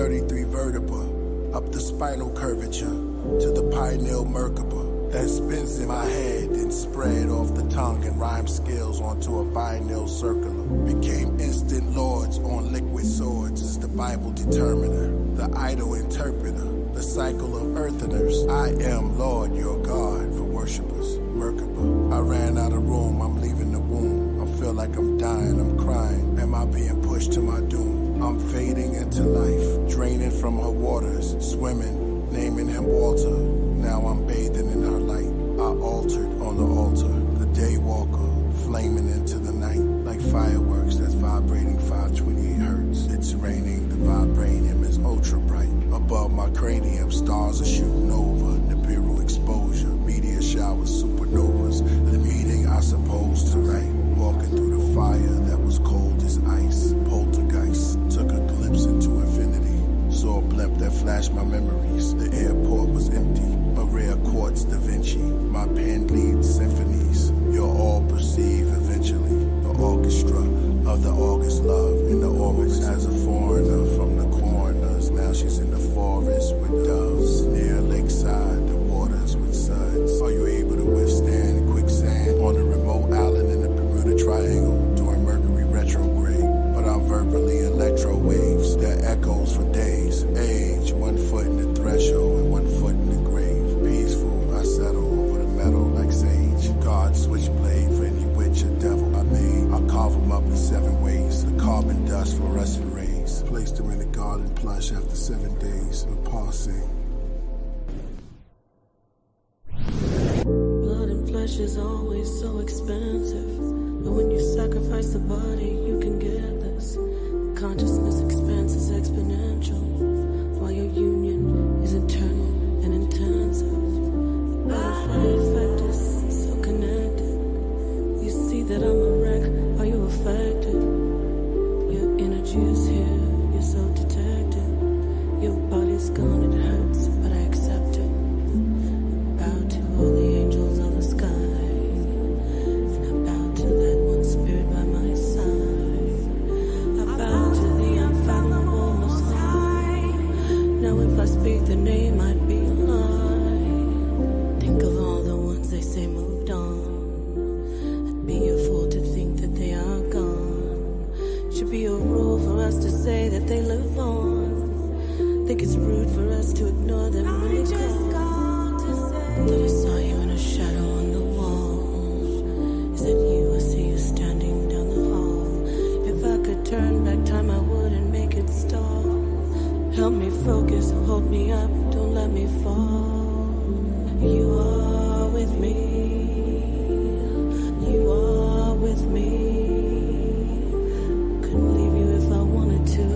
33 vertebra, up the spinal curvature to the pineal merkaba that spins in my head and spread off the tongue and rhyme skills onto a vinyl circular. Became instant lords on liquid swords is the Bible determiner, the idol interpreter, the cycle of eartheners. I am Lord your God for worshipers. Merkaba. I ran out of room, I'm leaving the womb. I feel like I'm dying, I'm crying. Am I being pushed to my doom? I'm fading into life, draining from her waters, swimming, naming him Walter. Now I'm bathing in her light. I altered on the altar, the day walker, flaming into the night like fireworks that's vibrating 528 hertz. It's raining, the vibranium is ultra bright. Above my cranium, stars are shooting over. Nibiru exposure, meteor showers, supernovas. The meeting I supposed to write. Walking through the fire that was cold as ice. Poltergeist, took a glimpse into infinity. Saw a blimp that flashed my memories. The airport was empty. A rare quartz Da Vinci. My pen leads symphonies. You'll all perceive eventually. The orchestra of the August love in the orbits as a foreigner from the corners. Now she's in the forest with doves. Near lakeside, the waters with suds. Are you able to withstand quicksand on a remote island in the Bermuda Triangle during Mercury retrograde? But I'm verbally electro waves that echoes for days. Age, 1 foot in the threshold and 1 foot in the grave. Peaceful, I settle over the metal like sage. God switchblade for any witch or devil I made. I carve them up in 7 ways. The carbon dust, fluorescent rays. Placed them in a garden plush after 7 days. The passing. Blood and flesh is always so expensive, but when you sacrifice the body, you can get this. Consciousness expanse is exponential, while your union is eternal and intensive. Butterfly effect is so connected. You see that I'm a wreck, are you affected? Your energy is here, you're so detected. Your body's gone, it hurts, but I accept it. Bow to all the angels of the sky, and I bow to that one spirit by my side. I bow to the unfathomable Most High. Now if I speak the name, I'd be a lie. Think of all the ones they say moved on. I'd be a fool to think that they are gone. Should be a rule for us to say that they live on. Think it's rude for us to ignore them when they're gone. Thought I saw you in a shadow on the wall. Is that you? I see you standing down the hall. If I could turn back time, I would and make it stall. Help me focus, hold me up, don't let me fall. You are with me. You are with me. Couldn't leave you if I wanted to.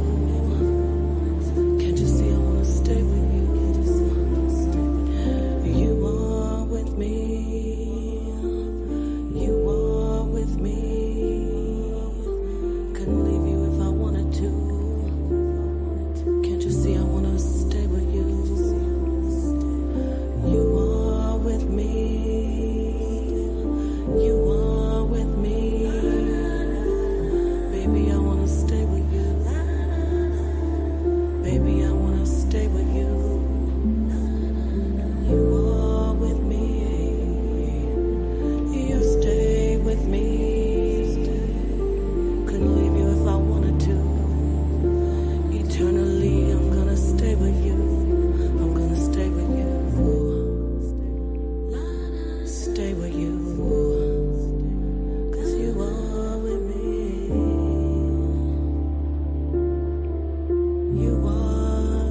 Can't you see I wanna stay with you? You are with me. You are with me. Couldn't leave you if I wanted to. Can't you see I wanna stay with you? You are with me. You are with me. Baby, I wanna stay with you. Baby, I wanna stay with you. You are with me. You stay with me. Couldn't leave you if I wanted to. Eternally, I'm gonna stay with you. I'm gonna stay with you. Stay with you. 'Cause you are with me. You are,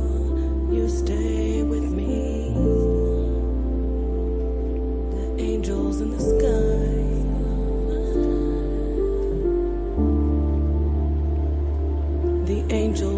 you stay with me. The angels in the sky. The angels